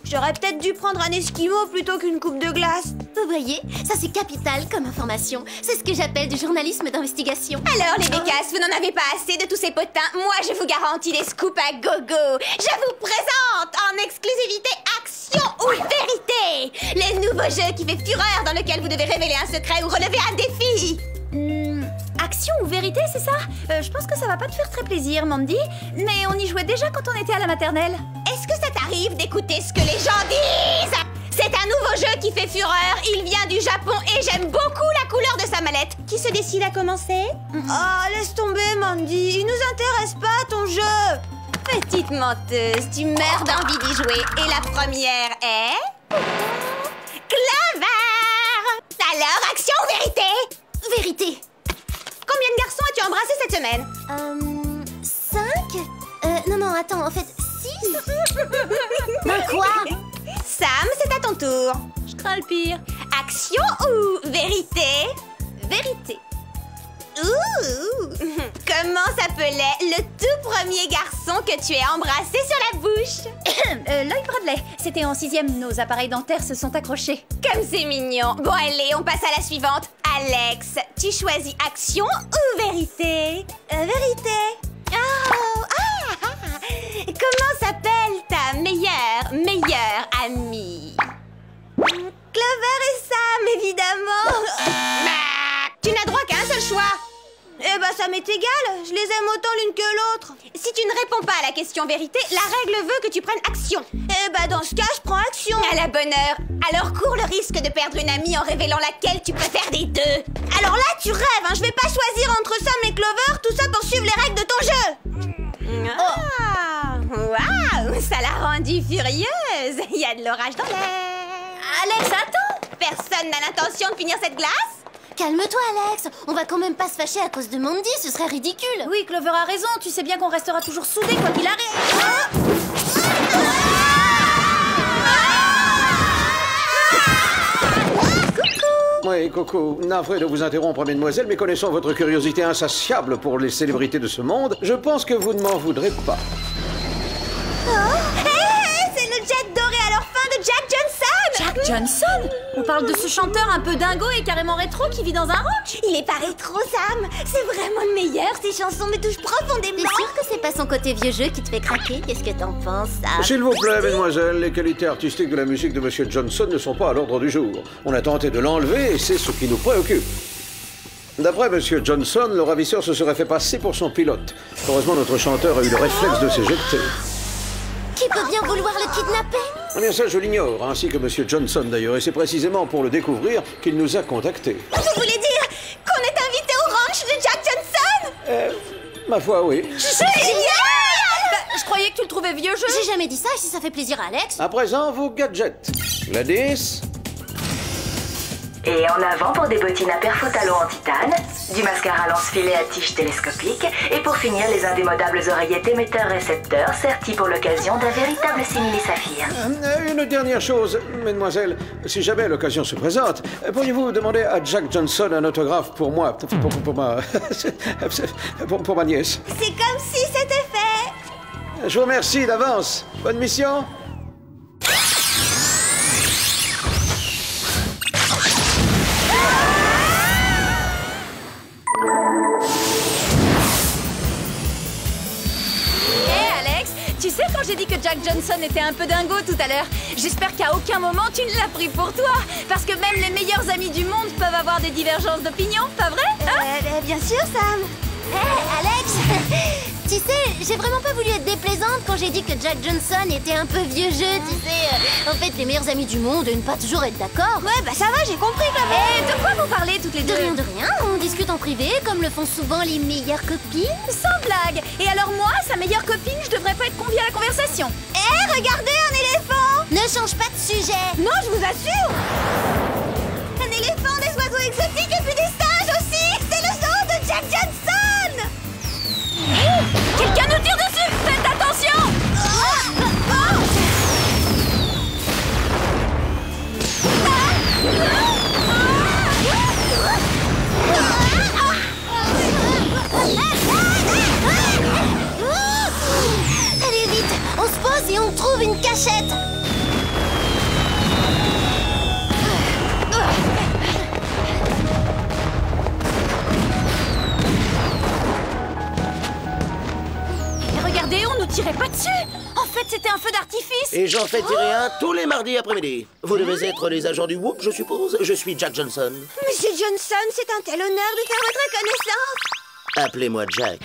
J'aurais peut-être dû prendre un esquimau plutôt qu'une coupe de glace. Vous voyez, ça c'est capital comme information. C'est ce que j'appelle du journalisme d'investigation. Alors les bécasses, vous n'en avez pas assez de tous ces potins. Moi je vous garantis des scoops à gogo. Je vous présente en exclusivité Action ou Vérité, le nouveau jeu qui fait fureur dans lequel vous devez révéler un secret ou relever un défi. Action ou vérité, c'est ça? Je pense que ça va pas te faire très plaisir, Mandy. Mais on y jouait déjà quand on était à la maternelle. Est-ce que ça t'arrive m'arrive d'écouter ce que les gens disent. C'est un nouveau jeu qui fait fureur. Il vient du Japon et j'aime beaucoup la couleur de sa mallette. Qui se décide à commencer? Oh, laisse tomber, Mandy. Il nous intéresse pas, ton jeu. Petite menteuse, tu meurs d'envie d'y jouer. Et la première est... Clover! Alors, action ou vérité? Vérité. Combien de garçons as-tu embrassé cette semaine? 5? Non, attends, en fait, 6. Mais quoi? Sam, c'est à ton tour. Je crains le pire. Action ou vérité? Vérité. Ouh! Comment s'appelait le tout premier garçon que tu as embrassé sur la bouche? Lloyd Bradley. C'était en 6e. Nos appareils dentaires se sont accrochés. Comme c'est mignon. Bon, allez, on passe à la suivante. Alex, tu choisis action ou vérité? Vérité. Oh! Comment s'appelle ta meilleure amie? Clover et Sam, évidemment. Tu n'as droit qu'à un seul choix. Eh ben, ça m'est égal. Je les aime autant l'une que l'autre. Si tu ne réponds pas à la question vérité, la règle veut que tu prennes action. Eh ben, dans ce cas, je prends action. À la bonne heure. Alors cours le risque de perdre une amie en révélant laquelle tu préfères des deux. Alors là, tu rêves, hein. Je vais pas choisir entre Sam et Clover, tout ça pour suivre les règles de ton jeu. Ah, waouh, ça l'a rendue furieuse. Il y a de l'orage dans l'air. Alex, attends. Personne n'a l'intention de finir cette glace? Calme-toi, Alex. On va quand même pas se fâcher à cause de Mandy, ce serait ridicule. Oui, Clover a raison. Tu sais bien qu'on restera toujours soudés quoi qu'il arrive. Oui, Coco, navré de vous interrompre, mesdemoiselles, mais connaissant votre curiosité insatiable pour les célébrités de ce monde, je pense que vous ne m'en voudrez pas. C'est le jet doré à l'orphin de Jack Johnson. Jack Johnson? On parle de ce chanteur un peu dingo et carrément rétro qui vit dans un rock. Il est pas rétro, Sam. C'est vraiment le meilleur. Ses chansons me touchent profondément. T'es sûr que c'est pas son côté vieux jeu qui te fait craquer? Qu'est-ce que t'en penses, Sam? S'il vous plaît, mesdemoiselles, les qualités artistiques de la musique de Monsieur Johnson ne sont pas à l'ordre du jour. On a tenté de l'enlever et c'est ce qui nous préoccupe. D'après Monsieur Johnson, le ravisseur se serait fait passer pour son pilote. Heureusement, notre chanteur a eu le réflexe de s'éjecter. Qui peut bien vouloir le kidnapper? Eh bien ça, je l'ignore, ainsi que Monsieur Johnson d'ailleurs, et c'est précisément pour le découvrir qu'il nous a contactés. Vous voulez dire qu'on est invité au ranch de Jack Johnson? Ma foi, oui. Génial! Je croyais que tu le trouvais vieux jeu. J'ai jamais dit ça, et si ça fait plaisir à Alex. À présent, vos gadgets. Gladys. Et en avant pour des bottines à perfo-talons en titane, du mascara lance-filet à tige télescopique, et pour finir, les indémodables oreillettes émetteurs-récepteurs, sertis pour l'occasion d'un véritable simili-saphir. Une dernière chose, mesdemoiselles, si jamais l'occasion se présente, pourriez-vous demander à Jack Johnson un autographe pour moi, pour ma nièce? C'est comme si c'était fait. Je vous remercie d'avance. Bonne mission. Tu sais, quand j'ai dit que Jack Johnson était un peu dingo tout à l'heure, j'espère qu'à aucun moment tu ne l'as pris pour toi. Parce que même les meilleurs amis du monde peuvent avoir des divergences d'opinion, pas vrai hein? Bien sûr, Sam. Alex, tu sais, j'ai vraiment pas voulu être déplaisante quand j'ai dit que Jack Johnson était un peu vieux jeu, tu sais. En fait, les meilleurs amis du monde et ne pas toujours être d'accord. Ouais, bah ça va, j'ai compris, Clover. Et de quoi vous parlez toutes les deux? De rien, on discute en privé, comme le font souvent les meilleures copines. Sans blague. Et alors moi, sa meilleure copine, je devrais pas être conviée à la conversation. Regardez, un éléphant. Ne change pas de sujet. Non, je vous assure. Un éléphant, des oiseaux exotiques et puis des singes aussi. C'est le zoo de Jack Johnson. Quelqu'un nous tire dessus. Faites attention. Allez vite, on se pose et on trouve une cachette. Regardez, on nous tirait pas dessus. En fait, c'était un feu d'artifice. Et j'en fais tirer un tous les mardis après-midi. Vous devez être les agents du Whoop, je suppose. Je suis Jack Johnson. Monsieur Johnson, c'est un tel honneur de faire votre connaissance. Appelez-moi Jack.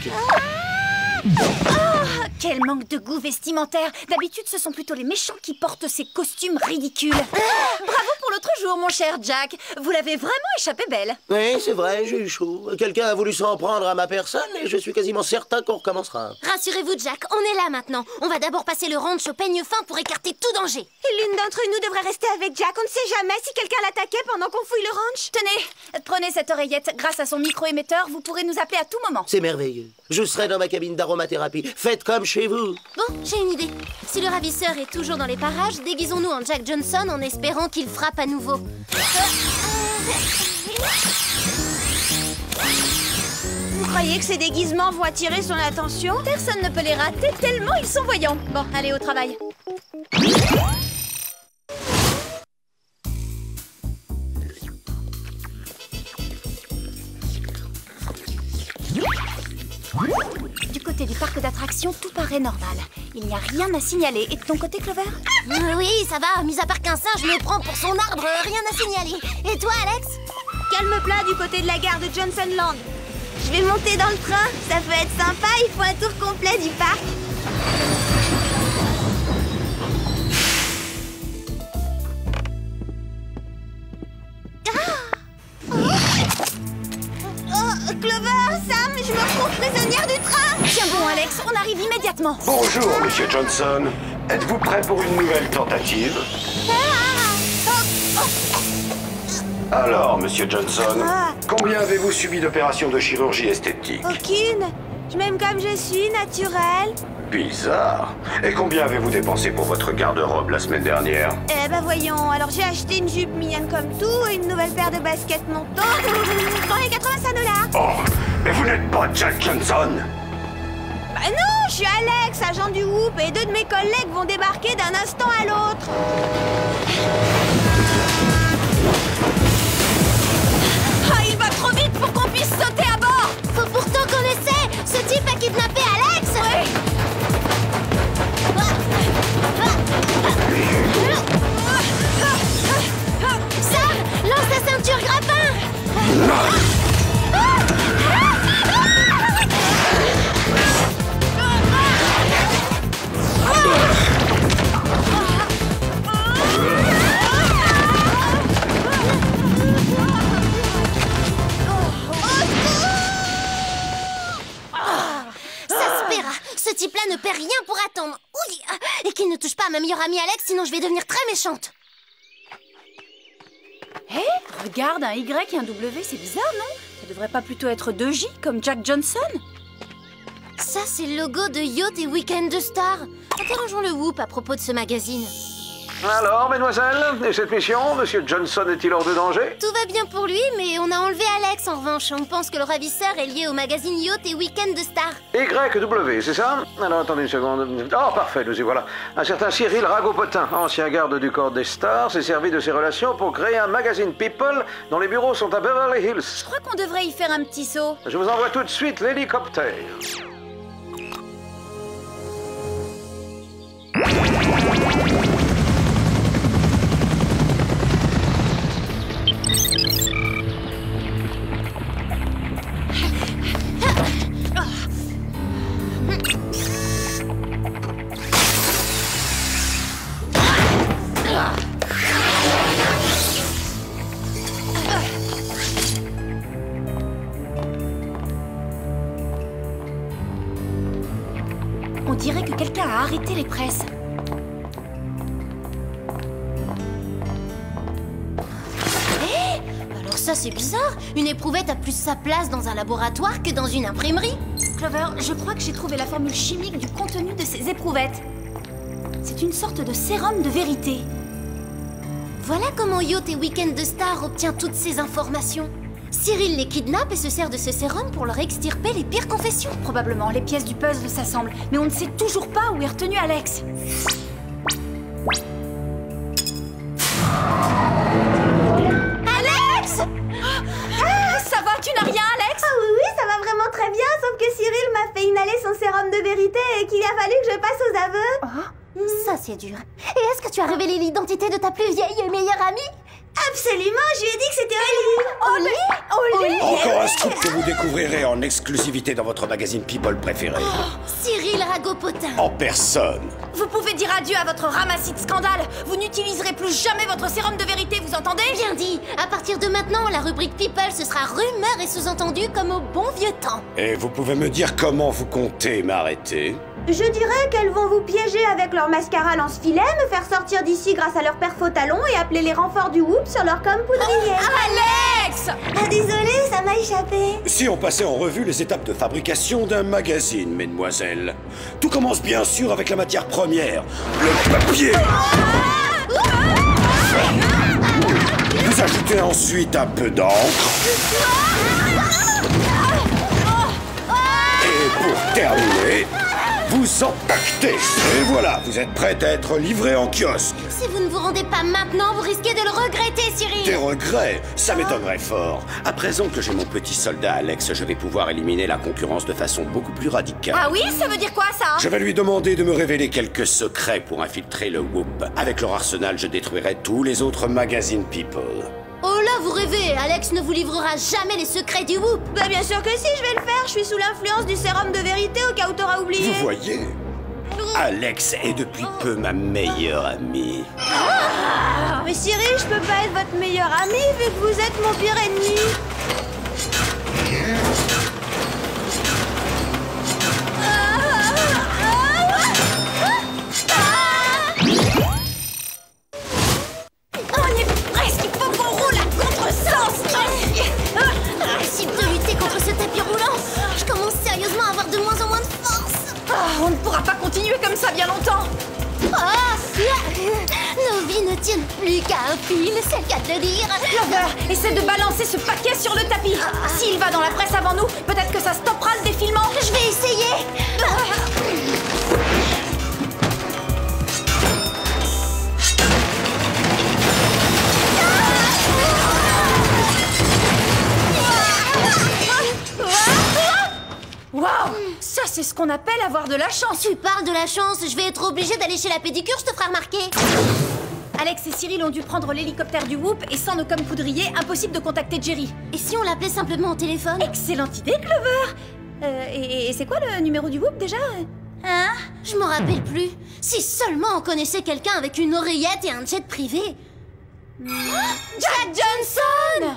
Quel manque de goût vestimentaire! D'habitude, ce sont plutôt les méchants qui portent ces costumes ridicules. Bravo pour l'autre jour, mon cher Jack. Vous l'avez vraiment échappé belle. Oui, c'est vrai, j'ai eu chaud. Quelqu'un a voulu s'en prendre à ma personne et je suis quasiment certain qu'on recommencera. Rassurez-vous, Jack, on est là maintenant. On va d'abord passer le ranch au peigne fin pour écarter tout danger. Et l'une d'entre nous devrait rester avec Jack. On ne sait jamais si quelqu'un l'attaquait pendant qu'on fouille le ranch. Tenez, prenez cette oreillette. Grâce à son micro-émetteur, vous pourrez nous appeler à tout moment. C'est merveilleux. Je serai dans ma cabine d'aromathérapie. Faites comme chez vous. Bon, j'ai une idée. Si le ravisseur est toujours dans les parages, déguisons-nous en Jack Johnson en espérant qu'il frappe à nouveau. Vous croyez que ces déguisements vont attirer son attention? Personne ne peut les rater tellement ils sont voyants. Bon, allez, au travail. Du côté du parc d'attractions, tout paraît normal. Il n'y a rien à signaler. Et de ton côté, Clover? Oui, ça va. Mis à part qu'un singe me prend pour son arbre, rien à signaler. Et toi, Alex? Calme plat du côté de la gare de Johnsonland. Je vais monter dans le train. Ça peut être sympa. Il faut un tour complet du parc. Clover, Sam, je me retrouve prisonnière du train. Tiens bon, Alex, on arrive immédiatement. Bonjour, Monsieur Johnson. Êtes-vous prêt pour une nouvelle tentative? Alors, Monsieur Johnson, combien avez-vous subi d'opérations de chirurgie esthétique? Aucune. Je m'aime comme je suis, naturelle. Bizarre. Et combien avez-vous dépensé pour votre garde-robe la semaine dernière? Eh ben voyons, alors j'ai acheté une jupe mignonne comme tout et une nouvelle paire de baskets montantes dans les 85 $. Oh, mais vous n'êtes pas Jack Johnson! Bah non, je suis Alex, agent du Whoop, et 2 de mes collègues vont débarquer d'un instant à l'autre. Ah, il va trop vite pour qu'on puisse sauter à bord. Faut pourtant qu'on essaie. Ce type a kidnappé Alex. Ouais. Sam, lance ta ceinture grappin. Ce type-là ne paie rien pour attendre. Oui. Et qu'il ne touche pas à ma meilleure amie Alex, sinon je vais devenir très méchante. Hé, regarde, un Y et un W, c'est bizarre, non? Ça devrait pas plutôt être 2 J, comme Jack Johnson? Ça, c'est le logo de Yacht et Weekend de Star. Interrogeons le Whoop à propos de ce magazine. Alors, mesdemoiselles, et cette mission, Monsieur Johnson est-il hors de danger? Tout va bien pour lui, mais on a enlevé Alex en revanche. On pense que le ravisseur est lié au magazine Yacht et Weekend de Star. YW, c'est ça? Alors, attendez une seconde. Oh, parfait, nous y voilà. Un certain Cyril Ragopotin, ancien garde du corps des stars, s'est servi de ses relations pour créer un magazine People dont les bureaux sont à Beverly Hills. Je crois qu'on devrait y faire un petit saut. Je vous envoie tout de suite l'hélicoptère. On dirait que quelqu'un a arrêté les presses. Alors ça, c'est bizarre. Une éprouvette a plus sa place dans un laboratoire que dans une imprimerie. Clover, je crois que j'ai trouvé la formule chimique du contenu de ces éprouvettes. C'est une sorte de sérum de vérité. Voilà comment Yacht et Weekend de Star obtient toutes ces informations. Cyril les kidnappe et se sert de ce sérum pour leur extirper les pires confessions. Probablement, les pièces du puzzle s'assemblent, mais on ne sait toujours pas où est retenu Alex. Alex! Ça va, tu n'as rien, Alex? Ah oui, ça va vraiment très bien, sauf que Cyril m'a fait inhaler son sérum de vérité et qu'il a fallu que je passe aux aveux. Ça, c'est dur. Et est-ce que tu as révélé l'identité de ta plus vieille et meilleure amie? Absolument, je lui ai dit que c'était Oli. Oli. Encore un scoop que vous découvrirez en exclusivité dans votre magazine People préféré. Cyril Ragopotin. En personne. Vous pouvez dire adieu à votre ramassis de scandale. Vous n'utiliserez plus jamais votre sérum de vérité, vous entendez? Bien dit. À partir de maintenant, la rubrique People, ce sera rumeurs et sous-entendus comme au bon vieux temps. Et vous pouvez me dire comment vous comptez m'arrêter? Je dirais qu'elles vont vous piéger avec leur mascara lance-filet, me faire sortir d'ici grâce à leur perfo talon et appeler les renforts du Whoop sur leur com poudrier. Alex! Ah, désolée, ça m'a échappé. Si on passait en revue les étapes de fabrication d'un magazine, mesdemoiselles. Tout commence bien sûr avec la matière première, le papier. Vous ajoutez ensuite un peu d'encre. Et pour terminer, vous empaquetez. Et voilà, vous êtes prête à être livrée en kiosque. Si vous ne vous rendez pas maintenant, vous risquez de le regretter, Cyril. Des regrets? Ça m'étonnerait fort. À présent que j'ai mon petit soldat Alex, je vais pouvoir éliminer la concurrence de façon beaucoup plus radicale. Ah oui, ça veut dire quoi, ça? Je vais lui demander de me révéler quelques secrets pour infiltrer le Whoop. Avec leur arsenal, je détruirai tous les autres magazines People. Oh là, vous rêvez. Alex ne vous livrera jamais les secrets du Whoop. Bah bien sûr que si, je vais le faire. Je suis sous l'influence du sérum de vérité au cas où t'auras oublié. Vous voyez? Alex est depuis peu ma meilleure amie. Mais Cyril, je peux pas être votre meilleur ami vu que vous êtes mon pire ennemi. On est presque, il faut qu'on roule à contresens. Impossible de lutter contre ce tapis roulant. Je commence sérieusement à avoir de moins en moins de force. On ne pourra pas continuer comme ça bien longtemps. Nos vies ne tiennent plus qu'à un fil, c'est le cas de le dire. Clover, essaie de balancer ce paquet sur le tapis. S'il va dans la presse avant nous, peut-être que ça stoppera le défilement. Je vais essayer. Waouh! Ça, c'est ce qu'on appelle avoir de la chance. Tu parles de la chance, je vais être obligée d'aller chez la pédicure, je te ferai remarquer. Alex et Cyril ont dû prendre l'hélicoptère du Whoop et sans nos coms poudriers, impossible de contacter Jerry. Et si on l'appelait simplement au téléphone? Excellente idée, Clover! Et c'est quoi le numéro du Whoop déjà? Hein? Je m'en rappelle plus. Si seulement on connaissait quelqu'un avec une oreillette et un jet privé. Jack Johnson!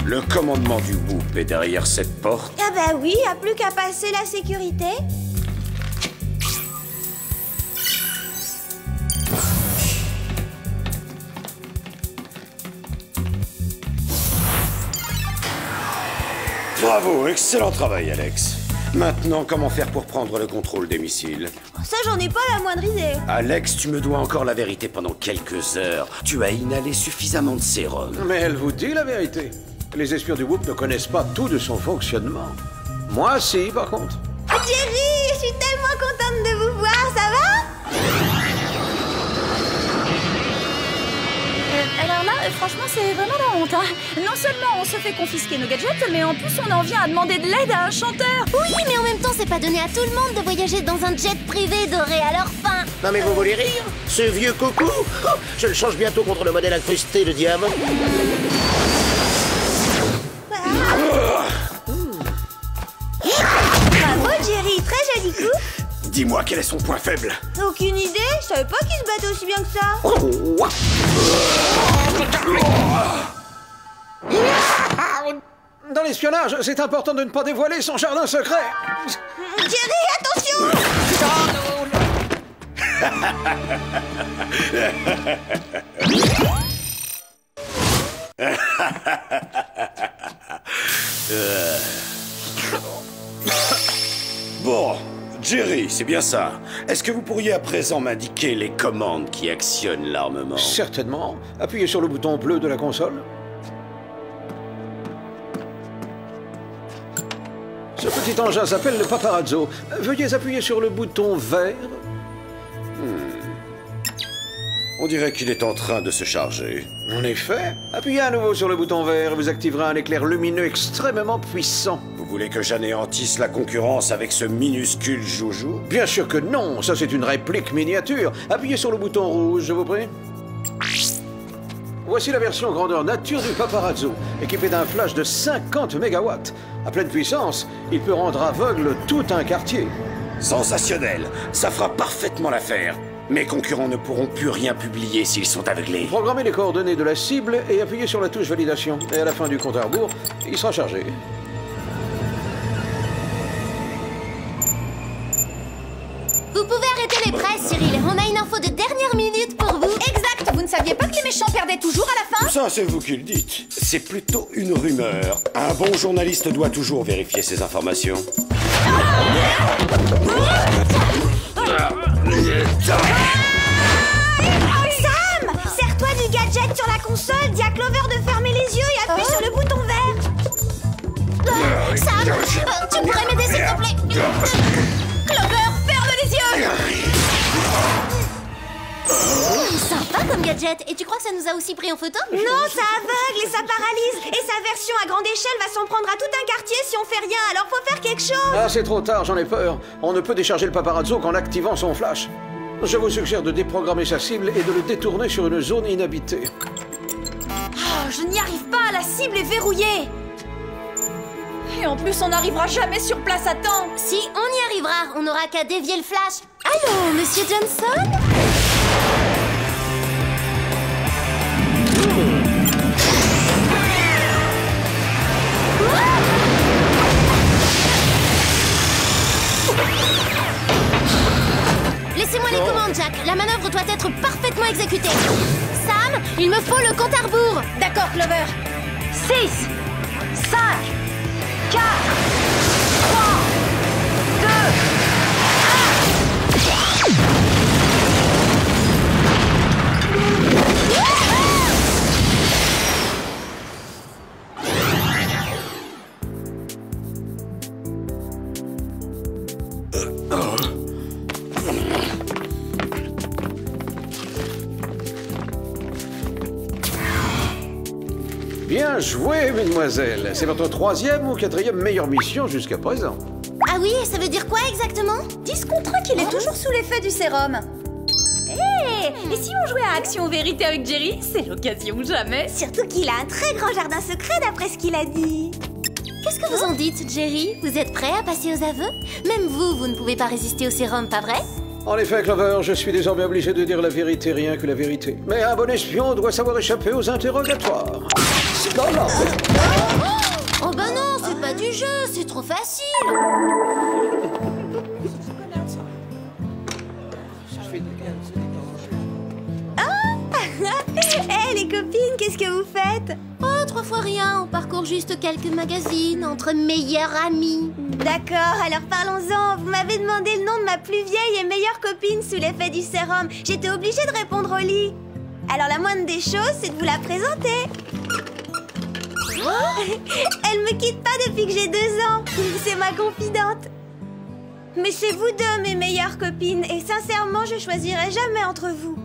Le commandement du Whoop est derrière cette porte. Ah bah oui, y a plus qu'à passer la sécurité. Bravo, excellent travail, Alex. Maintenant, comment faire pour prendre le contrôle des missiles? Ça, j'en ai pas la moindre idée. Alex, tu me dois encore la vérité pendant quelques heures. Tu as inhalé suffisamment de sérum. Mais elle vous dit la vérité. Les espions du Whoop ne connaissent pas tout de son fonctionnement. Moi, si, par contre. Jerry, je suis tellement contente de vous voir, ça va? Alors là, franchement, c'est vraiment la honte, hein. Non seulement on se fait confisquer nos gadgets, mais en plus on en vient à demander de l'aide à un chanteur. Oui, mais en même temps, c'est pas donné à tout le monde de voyager dans un jet privé doré à leur fin. Non mais vous voulez rire? Ce vieux coucou, je le change bientôt contre le modèle incrusté de diamant. Bravo Jerry, très joli coup. Dis-moi, quel est son point faible? Aucune idée, je savais pas qu'il se battait aussi bien que ça. Dans l'espionnage, c'est important de ne pas dévoiler son jardin secret. Jerry, attention! Bon, Jerry, c'est bien ça. Est-ce que vous pourriez à présent m'indiquer les commandes qui actionnent l'armement? Certainement. Appuyez sur le bouton bleu de la console. Ce petit engin s'appelle le paparazzo. Veuillez appuyer sur le bouton vert. On dirait qu'il est en train de se charger. En effet, appuyez à nouveau sur le bouton vert et vous activerez un éclair lumineux extrêmement puissant. Vous voulez que j'anéantisse la concurrence avec ce minuscule joujou? Bien sûr que non, ça c'est une réplique miniature. Appuyez sur le bouton rouge, je vous prie. Voici la version grandeur nature du Paparazzo, équipé d'un flash de 50 MW. À pleine puissance, il peut rendre aveugle tout un quartier. Sensationnel, ça fera parfaitement l'affaire. Mes concurrents ne pourront plus rien publier s'ils sont aveuglés. Programmez les coordonnées de la cible et appuyez sur la touche validation. Et à la fin du compte à rebours, il sera chargé. Vous pouvez arrêter les presses, Cyril. On a une info de dernière minute pour vous. Exact. Vous ne saviez pas que les méchants perdaient toujours à la fin? Ça, c'est vous qui le dites. C'est plutôt une rumeur. Un bon journaliste doit toujours vérifier ses informations. Sam! Serre-toi du gadget sur la console, dis à Clover de fermer les yeux et appuie sur le bouton vert. Sam, tu pourrais m'aider s'il te plaît? Clover, ferme les yeux! Sympa comme gadget. Et tu crois que ça nous a aussi pris en photo? Non, ça aveugle et ça paralyse. Et sa version à grande échelle va s'en prendre à tout un quartier si on fait rien. Alors faut faire quelque chose. Ah, c'est trop tard, j'en ai peur. On ne peut décharger le Paparazzo qu'en activant son flash. Je vous suggère de déprogrammer sa cible et de le détourner sur une zone inhabitée. Oh, je n'y arrive pas, la cible est verrouillée. Et en plus, on n'arrivera jamais sur place à temps. Si, on y arrivera. On n'aura qu'à dévier le flash. Allô, Monsieur Johnson? Laissez-moi les commandes, Jack. La manœuvre doit être parfaitement exécutée. Sam, il me faut le compte à rebours. D'accord, Clover. 6, 5, 4, 3, 2, 1. Bien joué, mesdemoiselles. C'est votre 3e ou 4e meilleure mission jusqu'à présent. Ah oui, ça veut dire quoi exactement? Discontera qu'il est toujours sous l'effet du sérum. Et si on jouait à Action ou Vérité avec Jerry? C'est l'occasion ou jamais. Surtout qu'il a un très grand jardin secret d'après ce qu'il a dit. Qu'est-ce que vous en dites, Jerry? Vous êtes prêt à passer aux aveux? Même vous, vous ne pouvez pas résister au sérum, pas vrai? En effet, Clover, je suis désormais obligé de dire la vérité, rien que la vérité. Mais un bon espion doit savoir échapper aux interrogatoires. Oh bah non, c'est pas du jeu, c'est trop facile. Hé, les copines, qu'est-ce que vous faites? Oh, 3 fois rien, on parcourt juste quelques magazines entre meilleures amies. D'accord, alors parlons-en. Vous m'avez demandé le nom de ma plus vieille et meilleure copine sous l'effet du sérum. J'étais obligée de répondre au lit. Alors la moindre des choses, c'est de vous la présenter. Elle me quitte pas depuis que j'ai 2 ans. C'est ma confidente. Mais c'est vous deux mes meilleures copines. Et sincèrement, je choisirai jamais entre vous.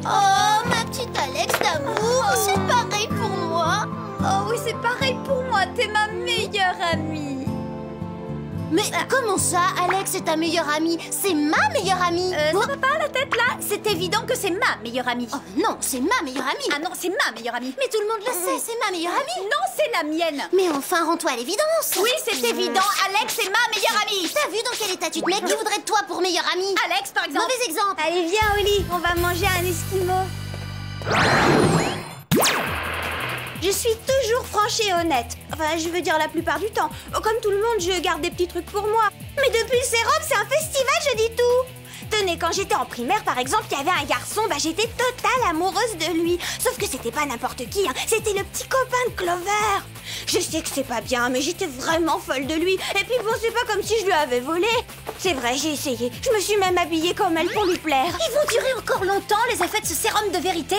Oh, ma petite Alex d'amour, c'est pareil pour moi. Oh oui, c'est pareil pour moi, t'es ma meilleure amie. Mais comment ça, Alex est ta meilleure amie? C'est ma meilleure amie. Ça va pas la tête là? C'est évident que c'est ma meilleure amie. Oh non, c'est ma meilleure amie. Ah non, c'est ma meilleure amie. Mais tout le monde le sait, c'est ma meilleure amie. Non, c'est la mienne. Mais enfin, rends-toi à l'évidence. Oui, c'est évident, Alex est ma meilleure amie. T'as vu dans quel état tu te mets? Qui voudrait de toi pour meilleure amie? Alex, par exemple. Mauvais exemple. Allez, viens au lit, on va manger un esquimau. Je suis toujours franche et honnête. Enfin, je veux dire la plupart du temps. Comme tout le monde, je garde des petits trucs pour moi. Mais depuis le sérum, c'est un festival, je dis tout. Tenez, quand j'étais en primaire, par exemple, il y avait un garçon, j'étais totale amoureuse de lui. Sauf que c'était pas n'importe qui, hein. C'était le petit copain de Clover. Je sais que c'est pas bien, mais j'étais vraiment folle de lui. Et puis bon, c'est pas comme si je lui avais volé. C'est vrai, j'ai essayé. Je me suis même habillée comme elle pour lui plaire. Ils vont durer encore longtemps, les effets de ce sérum de vérité?